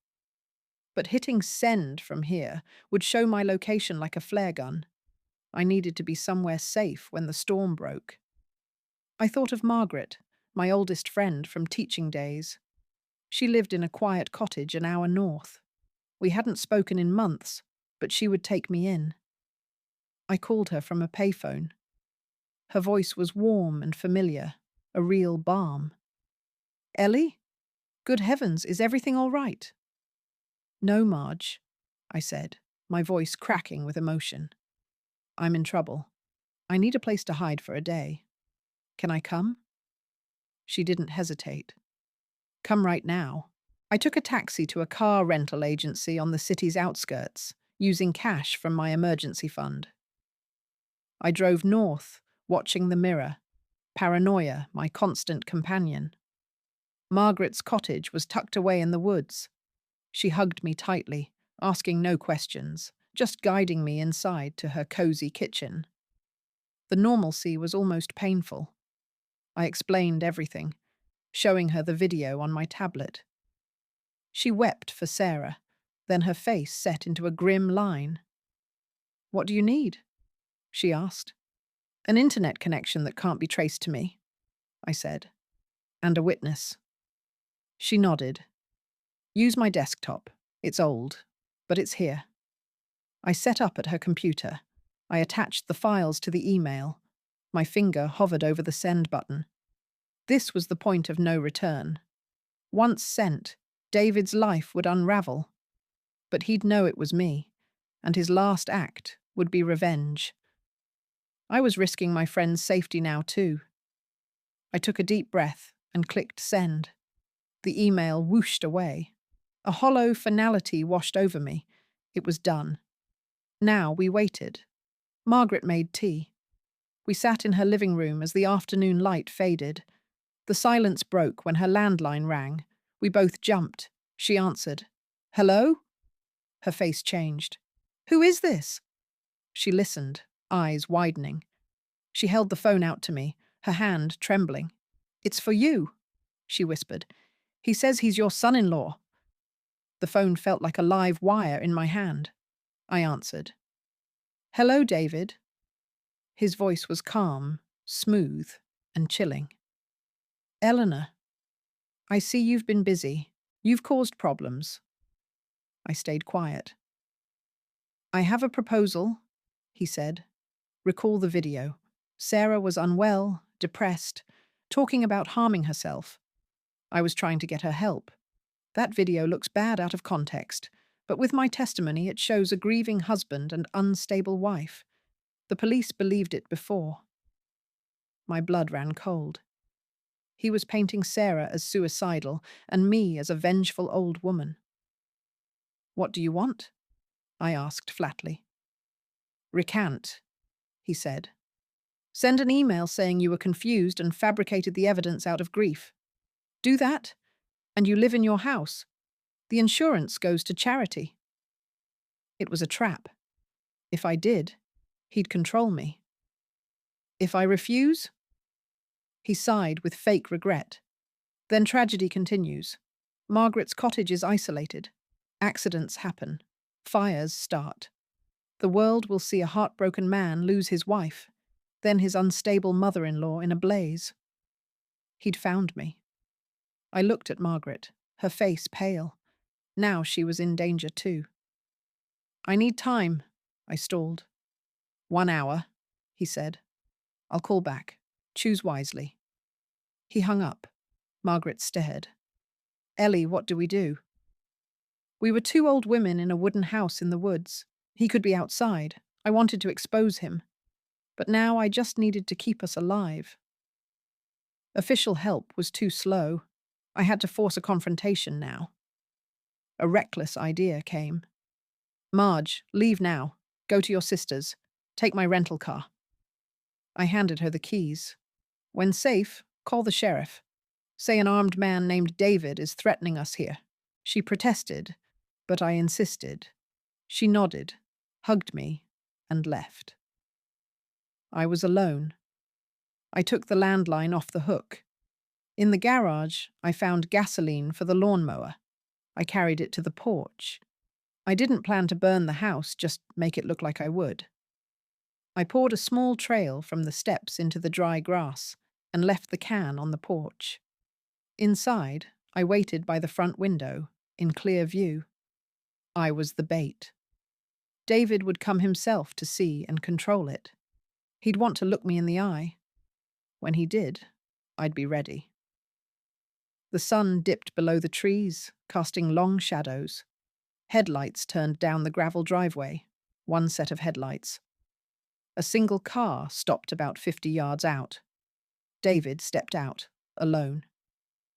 But hitting send from here would show my location like a flare gun. I needed to be somewhere safe when the storm broke. I thought of Margaret, my oldest friend from teaching days. She lived in a quiet cottage an hour north. We hadn't spoken in months, but she would take me in. I called her from a payphone. Her voice was warm and familiar, a real balm. "Ellie? Good heavens, is everything all right?" "No, Marge," I said, my voice cracking with emotion. "I'm in trouble. I need a place to hide for a day. Can I come?" She didn't hesitate. "Come right now." I took a taxi to a car rental agency on the city's outskirts, using cash from my emergency fund. I drove north, watching the mirror, paranoia my constant companion. Margaret's cottage was tucked away in the woods. She hugged me tightly, asking no questions, just guiding me inside to her cozy kitchen. The normalcy was almost painful. I explained everything, showing her the video on my tablet. She wept for Sarah, then her face set into a grim line. "What do you need?" she asked. "An internet connection that can't be traced to me," I said. "And a witness." She nodded. "Use my desktop. It's old, but it's here." I set up at her computer. I attached the files to the email. My finger hovered over the send button. This was the point of no return. Once sent, David's life would unravel. But he'd know it was me, and his last act would be revenge. I was risking my friend's safety now, too. I took a deep breath and clicked send. The email whooshed away. A hollow finality washed over me. It was done. Now we waited. Margaret made tea. We sat in her living room as the afternoon light faded. The silence broke when her landline rang. We both jumped. She answered. "Hello?" Her face changed. "Who is this?" She listened, eyes widening. She held the phone out to me, her hand trembling. "It's for you," she whispered. "He says he's your son-in-law." The phone felt like a live wire in my hand. I answered. "Hello, David." His voice was calm, smooth, and chilling. "Eleanor, I see you've been busy. You've caused problems." I stayed quiet. "I have a proposal," he said. "Recall the video. Sarah was unwell, depressed, talking about harming herself. I was trying to get her help. That video looks bad out of context, but with my testimony it shows a grieving husband and unstable wife. The police believed it before." My blood ran cold. He was painting Sarah as suicidal and me as a vengeful old woman. "What do you want?" I asked flatly. "Recant," he said. "Send an email saying you were confused and fabricated the evidence out of grief. Do that, and you live in your house. The insurance goes to charity." It was a trap. If I did, he'd control me. "If I refuse?" He sighed with fake regret. "Then tragedy continues. Margaret's cottage is isolated. Accidents happen. Fires start. The world will see a heartbroken man lose his wife, then his unstable mother-in-law in a blaze." He'd found me. I looked at Margaret, her face pale. Now she was in danger too. "I need time," I stalled. "1 hour," he said. "I'll call back. Choose wisely." He hung up. Margaret stared. "Ellie, what do we do?" We were 2 old women in a wooden house in the woods. He could be outside. I wanted to expose him. But now I just needed to keep us alive. Official help was too slow. I had to force a confrontation now. A reckless idea came. "Marge, leave now. Go to your sister's. Take my rental car." I handed her the keys. "When safe, call the sheriff. Say an armed man named David is threatening us here." She protested, but I insisted. She nodded, hugged me, and left. I was alone. I took the landline off the hook. In the garage, I found gasoline for the lawnmower. I carried it to the porch. I didn't plan to burn the house, just make it look like I would. I poured a small trail from the steps into the dry grass and left the can on the porch. Inside, I waited by the front window, in clear view. I was the bait. David would come himself to see and control it. He'd want to look me in the eye. When he did, I'd be ready. The sun dipped below the trees, casting long shadows. Headlights turned down the gravel driveway, one set of headlights. A single car stopped about 50 yards out. David stepped out, alone.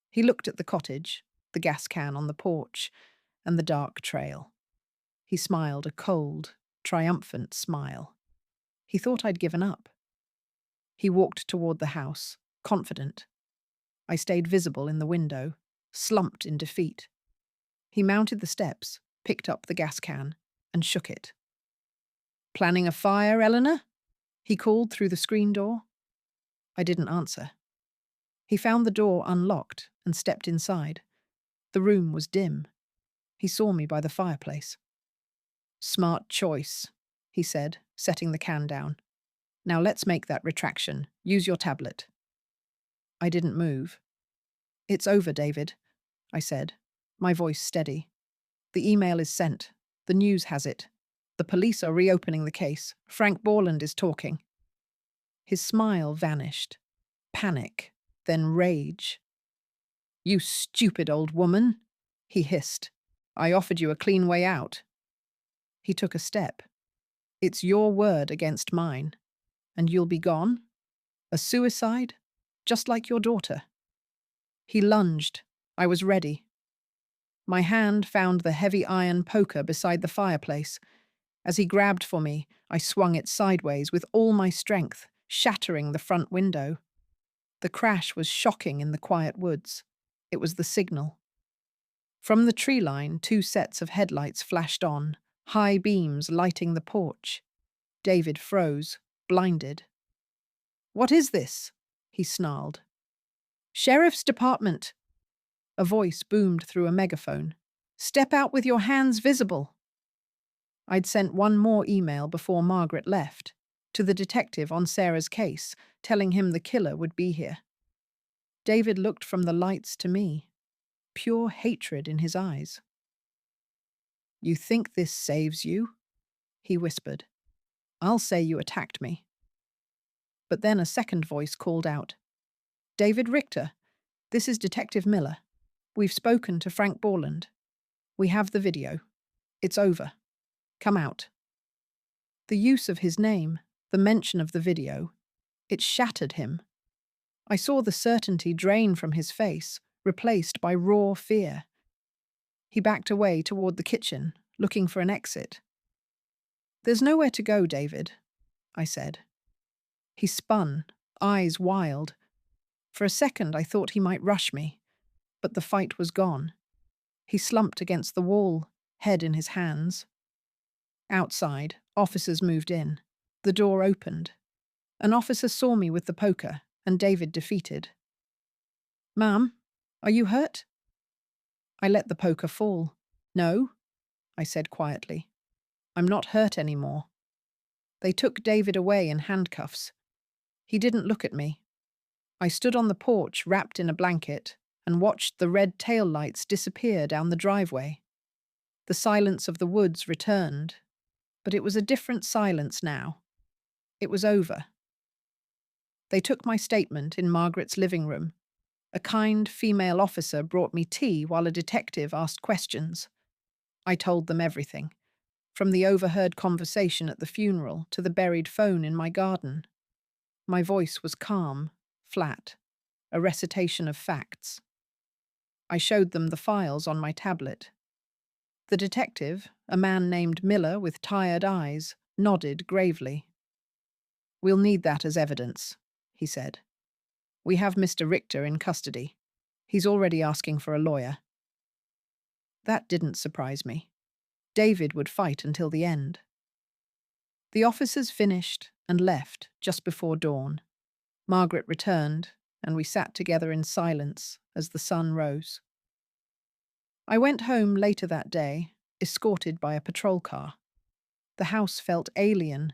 He looked at the cottage, the gas can on the porch, and the dark trail. He smiled a cold, triumphant smile. He thought I'd given up. He walked toward the house, confident. I stayed visible in the window, slumped in defeat. He mounted the steps, picked up the gas can, and shook it. "Planning a fire, Eleanor?" he called through the screen door. I didn't answer. He found the door unlocked and stepped inside. The room was dim. He saw me by the fireplace. "Smart choice," he said, setting the can down. "Now let's make that retraction. Use your tablet." I didn't move. "It's over, David," I said, my voice steady. "The email is sent. The news has it. The police are reopening the case. Frank Borland is talking." His smile vanished. Panic, then rage. "You stupid old woman," he hissed. "I offered you a clean way out." He took a step. "It's your word against mine. And you'll be gone? A suicide? Just like your daughter." He lunged. I was ready. My hand found the heavy iron poker beside the fireplace. As he grabbed for me, I swung it sideways with all my strength, shattering the front window. The crash was shocking in the quiet woods. It was the signal. From the tree line, 2 sets of headlights flashed on, high beams lighting the porch. David froze, blinded. "What is this?" he snarled. "Sheriff's Department." A voice boomed through a megaphone. "Step out with your hands visible." I'd sent one more email before Margaret left, to the detective on Sarah's case, telling him the killer would be here. David looked from the lights to me, pure hatred in his eyes. "You think this saves you?" he whispered. "I'll say you attacked me." But then a second voice called out, "David Richter, this is Detective Miller. We've spoken to Frank Borland. We have the video. It's over. Come out." The use of his name, the mention of the video, it shattered him. I saw the certainty drain from his face, replaced by raw fear. He backed away toward the kitchen, looking for an exit. "There's nowhere to go, David," I said. He spun, eyes wild. For a second I thought he might rush me, but the fight was gone. He slumped against the wall, head in his hands. Outside, officers moved in. The door opened. An officer saw me with the poker, and David defeated. "Ma'am, are you hurt?" I let the poker fall. "No," I said quietly. "I'm not hurt anymore." They took David away in handcuffs. He didn't look at me. I stood on the porch wrapped in a blanket and watched the red tail lights disappear down the driveway. The silence of the woods returned, but it was a different silence now. It was over. They took my statement in Margaret's living room. A kind female officer brought me tea while a detective asked questions. I told them everything, from the overheard conversation at the funeral to the buried phone in my garden. My voice was calm, flat, a recitation of facts. I showed them the files on my tablet. The detective, a man named Miller with tired eyes, nodded gravely. "We'll need that as evidence," he said. "We have Mr. Richter in custody. He's already asking for a lawyer." That didn't surprise me. David would fight until the end. The officers finished and left just before dawn. Margaret returned, and we sat together in silence as the sun rose. I went home later that day, escorted by a patrol car. The house felt alien,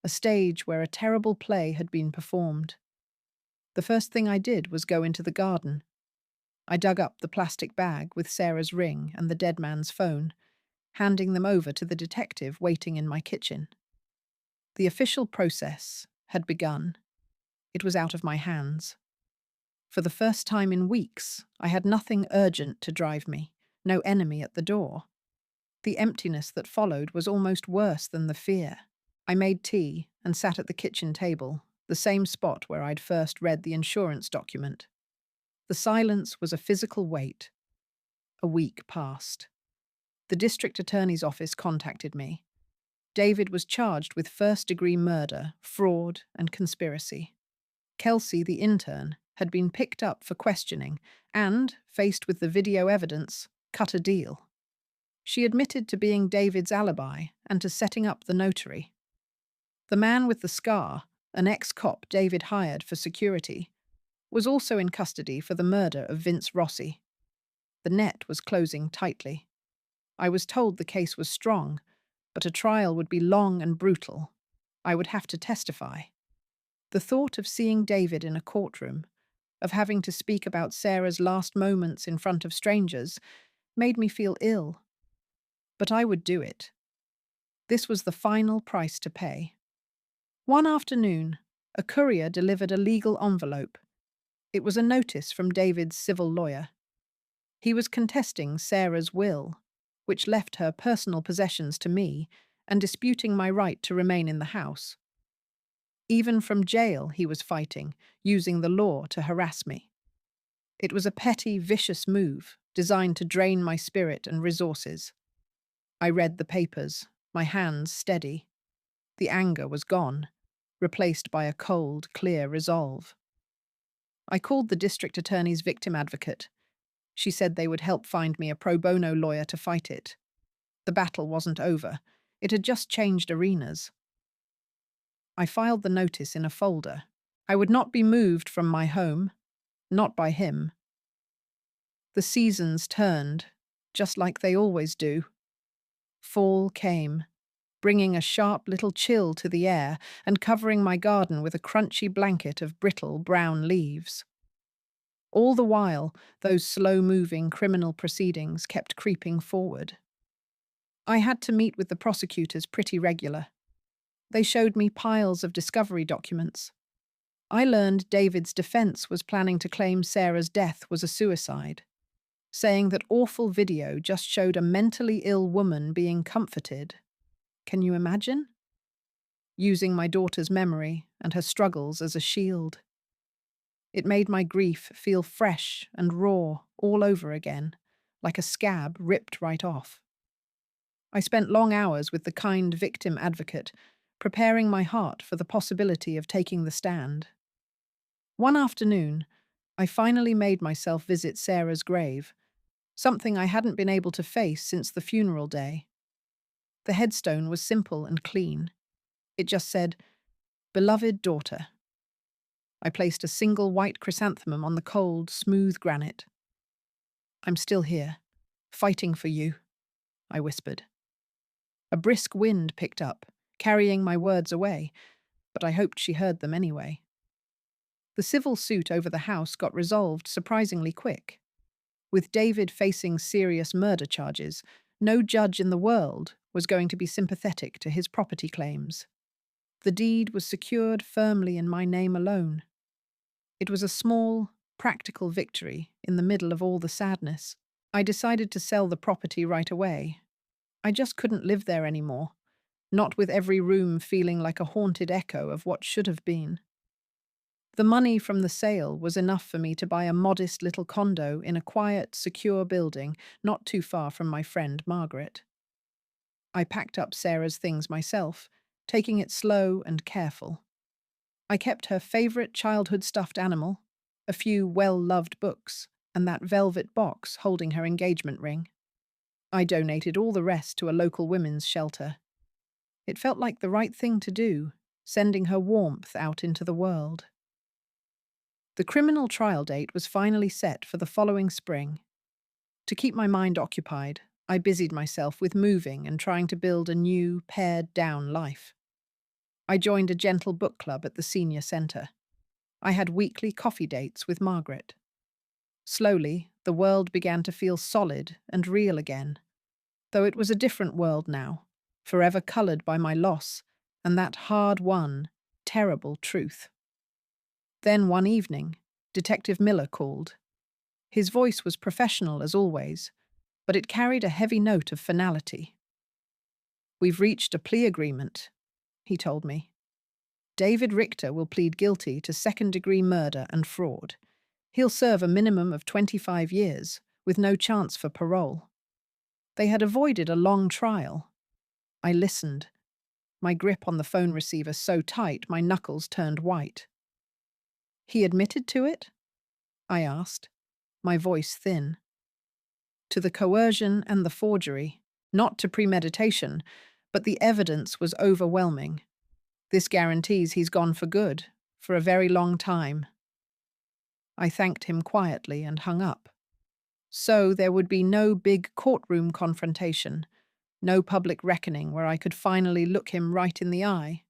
a stage where a terrible play had been performed. The first thing I did was go into the garden. I dug up the plastic bag with Sarah's ring and the dead man's phone, handing them over to the detective waiting in my kitchen. The official process had begun. It was out of my hands. For the first time in weeks, I had nothing urgent to drive me, no enemy at the door. The emptiness that followed was almost worse than the fear. I made tea and sat at the kitchen table, the same spot where I'd first read the insurance document. The silence was a physical weight. A week passed. The district attorney's office contacted me. David was charged with first-degree murder, fraud, and conspiracy. Kelsey, the intern, had been picked up for questioning and, faced with the video evidence, cut a deal. She admitted to being David's alibi and to setting up the notary. The man with the scar, an ex-cop David hired for security, was also in custody for the murder of Vince Rossi. The net was closing tightly. I was told the case was strong, but a trial would be long and brutal. I would have to testify. The thought of seeing David in a courtroom, of having to speak about Sarah's last moments in front of strangers, made me feel ill. But I would do it. This was the final price to pay. One afternoon, a courier delivered a legal envelope. It was a notice from David's civil lawyer. He was contesting Sarah's will, which left her personal possessions to me, and disputing my right to remain in the house. Even from jail he was fighting, using the law to harass me. It was a petty, vicious move, designed to drain my spirit and resources. I read the papers, my hands steady. The anger was gone, replaced by a cold, clear resolve. I called the district attorney's victim advocate. She said they would help find me a pro bono lawyer to fight it. The battle wasn't over. It had just changed arenas. I filed the notice in a folder. I would not be moved from my home, not by him. The seasons turned, just like they always do. Fall came, bringing a sharp little chill to the air and covering my garden with a crunchy blanket of brittle brown leaves. All the while, those slow-moving criminal proceedings kept creeping forward. I had to meet with the prosecutors pretty regular. They showed me piles of discovery documents. I learned David's defense was planning to claim Sarah's death was a suicide, saying that awful video just showed a mentally ill woman being comforted. Can you imagine? Using my daughter's memory and her struggles as a shield. It made my grief feel fresh and raw all over again, like a scab ripped right off. I spent long hours with the kind victim advocate, preparing my heart for the possibility of taking the stand. One afternoon, I finally made myself visit Sarah's grave, something I hadn't been able to face since the funeral day. The headstone was simple and clean. It just said, "Beloved daughter." I placed a single white chrysanthemum on the cold, smooth granite. "I'm still here, fighting for you," I whispered. A brisk wind picked up, carrying my words away, but I hoped she heard them anyway. The civil suit over the house got resolved surprisingly quick. With David facing serious murder charges, no judge in the world was going to be sympathetic to his property claims. The deed was secured firmly in my name alone. It was a small, practical victory in the middle of all the sadness. I decided to sell the property right away. I just couldn't live there anymore, not with every room feeling like a haunted echo of what should have been. The money from the sale was enough for me to buy a modest little condo in a quiet, secure building not too far from my friend Margaret. I packed up Sarah's things myself, taking it slow and careful. I kept her favorite childhood stuffed animal, a few well-loved books, and that velvet box holding her engagement ring. I donated all the rest to a local women's shelter. It felt like the right thing to do, sending her warmth out into the world. The criminal trial date was finally set for the following spring. To keep my mind occupied, I busied myself with moving and trying to build a new, pared-down life. I joined a gentle book club at the senior centre. I had weekly coffee dates with Margaret. Slowly, the world began to feel solid and real again, though it was a different world now, forever coloured by my loss and that hard-won, terrible truth. Then one evening, Detective Miller called. His voice was professional as always, but it carried a heavy note of finality. "We've reached a plea agreement," he told me. "David Richter will plead guilty to second-degree murder and fraud. He'll serve a minimum of 25 years, with no chance for parole." They had avoided a long trial. I listened, my grip on the phone receiver so tight my knuckles turned white. "He admitted to it?" I asked, my voice thin. "To the coercion and the forgery, not to premeditation, but the evidence was overwhelming. This guarantees he's gone for good, for a very long time." I thanked him quietly and hung up. So there would be no big courtroom confrontation, no public reckoning where I could finally look him right in the eye.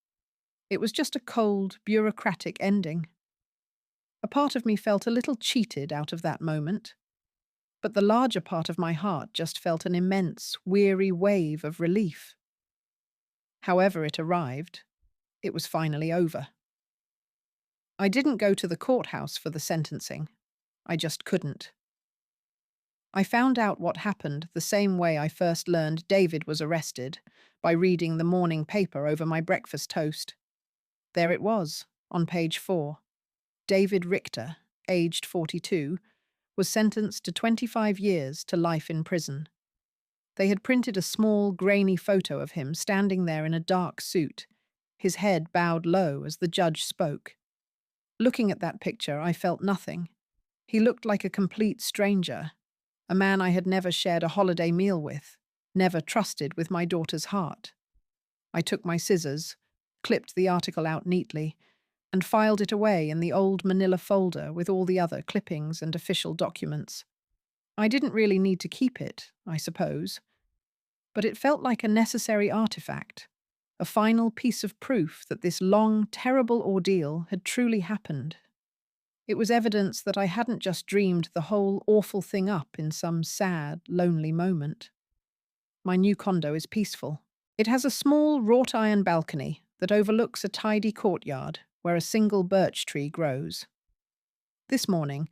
It was just a cold, bureaucratic ending. A part of me felt a little cheated out of that moment, but the larger part of my heart just felt an immense, weary wave of relief. However it arrived, it was finally over. I didn't go to the courthouse for the sentencing. I just couldn't. I found out what happened the same way I first learned David was arrested, by reading the morning paper over my breakfast toast. There it was, on page 4. David Richter, aged 42, was sentenced to 25 years to life in prison. They had printed a small, grainy photo of him standing there in a dark suit, his head bowed low as the judge spoke. Looking at that picture, I felt nothing. He looked like a complete stranger, a man I had never shared a holiday meal with, never trusted with my daughter's heart. I took my scissors, clipped the article out neatly, and filed it away in the old manila folder with all the other clippings and official documents. I didn't really need to keep it, I suppose, but it felt like a necessary artifact, a final piece of proof that this long, terrible ordeal had truly happened. It was evidence that I hadn't just dreamed the whole awful thing up in some sad, lonely moment. My new condo is peaceful. It has a small wrought-iron balcony that overlooks a tidy courtyard where a single birch tree grows. This morning,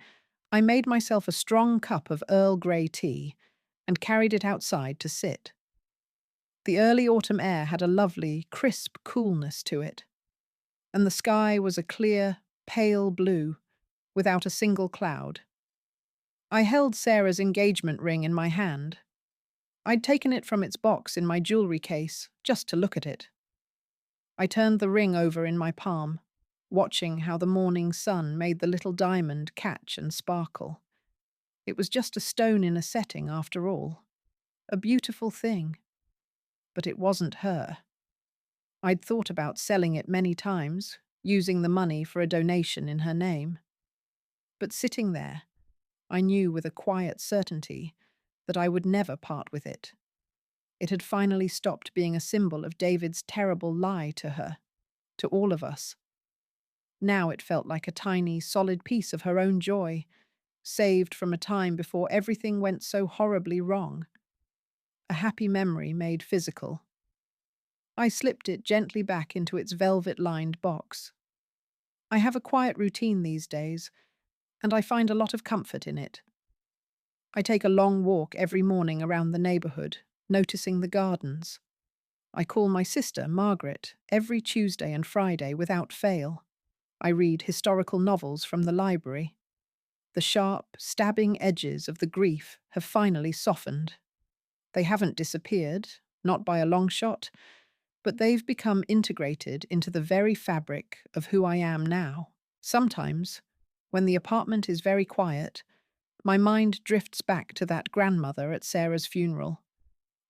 I made myself a strong cup of Earl Grey tea and carried it outside to sit. The early autumn air had a lovely, crisp coolness to it, and the sky was a clear, pale blue, without a single cloud. I held Sarah's engagement ring in my hand. I'd taken it from its box in my jewelry case, just to look at it. I turned the ring over in my palm, watching how the morning sun made the little diamond catch and sparkle. It was just a stone in a setting, after all. A beautiful thing. But it wasn't her. I'd thought about selling it many times, using the money for a donation in her name. But sitting there, I knew with a quiet certainty that I would never part with it. It had finally stopped being a symbol of David's terrible lie to her, to all of us. Now it felt like a tiny, solid piece of her own joy, saved from a time before everything went so horribly wrong. A happy memory made physical. I slipped it gently back into its velvet-lined box. I have a quiet routine these days, and I find a lot of comfort in it. I take a long walk every morning around the neighbourhood, noticing the gardens. I call my sister, Margaret, every Tuesday and Friday without fail. I read historical novels from the library. The sharp, stabbing edges of the grief have finally softened. They haven't disappeared, not by a long shot, but they've become integrated into the very fabric of who I am now. Sometimes, when the apartment is very quiet, my mind drifts back to that grandmother at Sarah's funeral,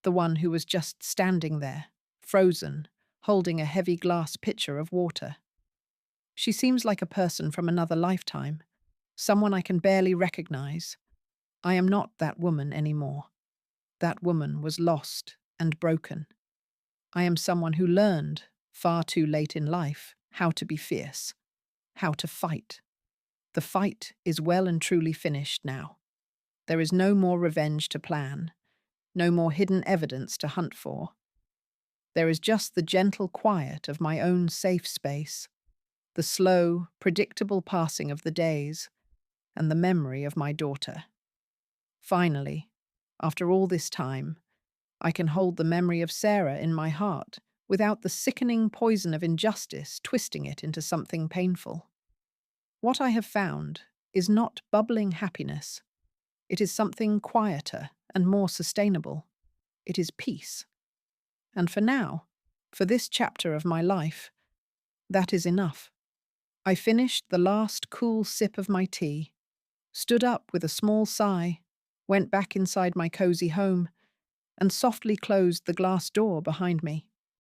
the one who was just standing there, frozen, holding a heavy glass pitcher of water. She seems like a person from another lifetime, someone I can barely recognize. I am not that woman anymore. That woman was lost and broken. I am someone who learned, far too late in life, how to be fierce, how to fight. The fight is well and truly finished now. There is no more revenge to plan, no more hidden evidence to hunt for. There is just the gentle quiet of my own safe space, the slow, predictable passing of the days, and the memory of my daughter. Finally, after all this time, I can hold the memory of Sarah in my heart without the sickening poison of injustice twisting it into something painful. What I have found is not bubbling happiness. It is something quieter and more sustainable. It is peace. And for now, for this chapter of my life, that is enough. I finished the last cool sip of my tea, stood up with a small sigh, went back inside my cozy home, and softly closed the glass door behind me.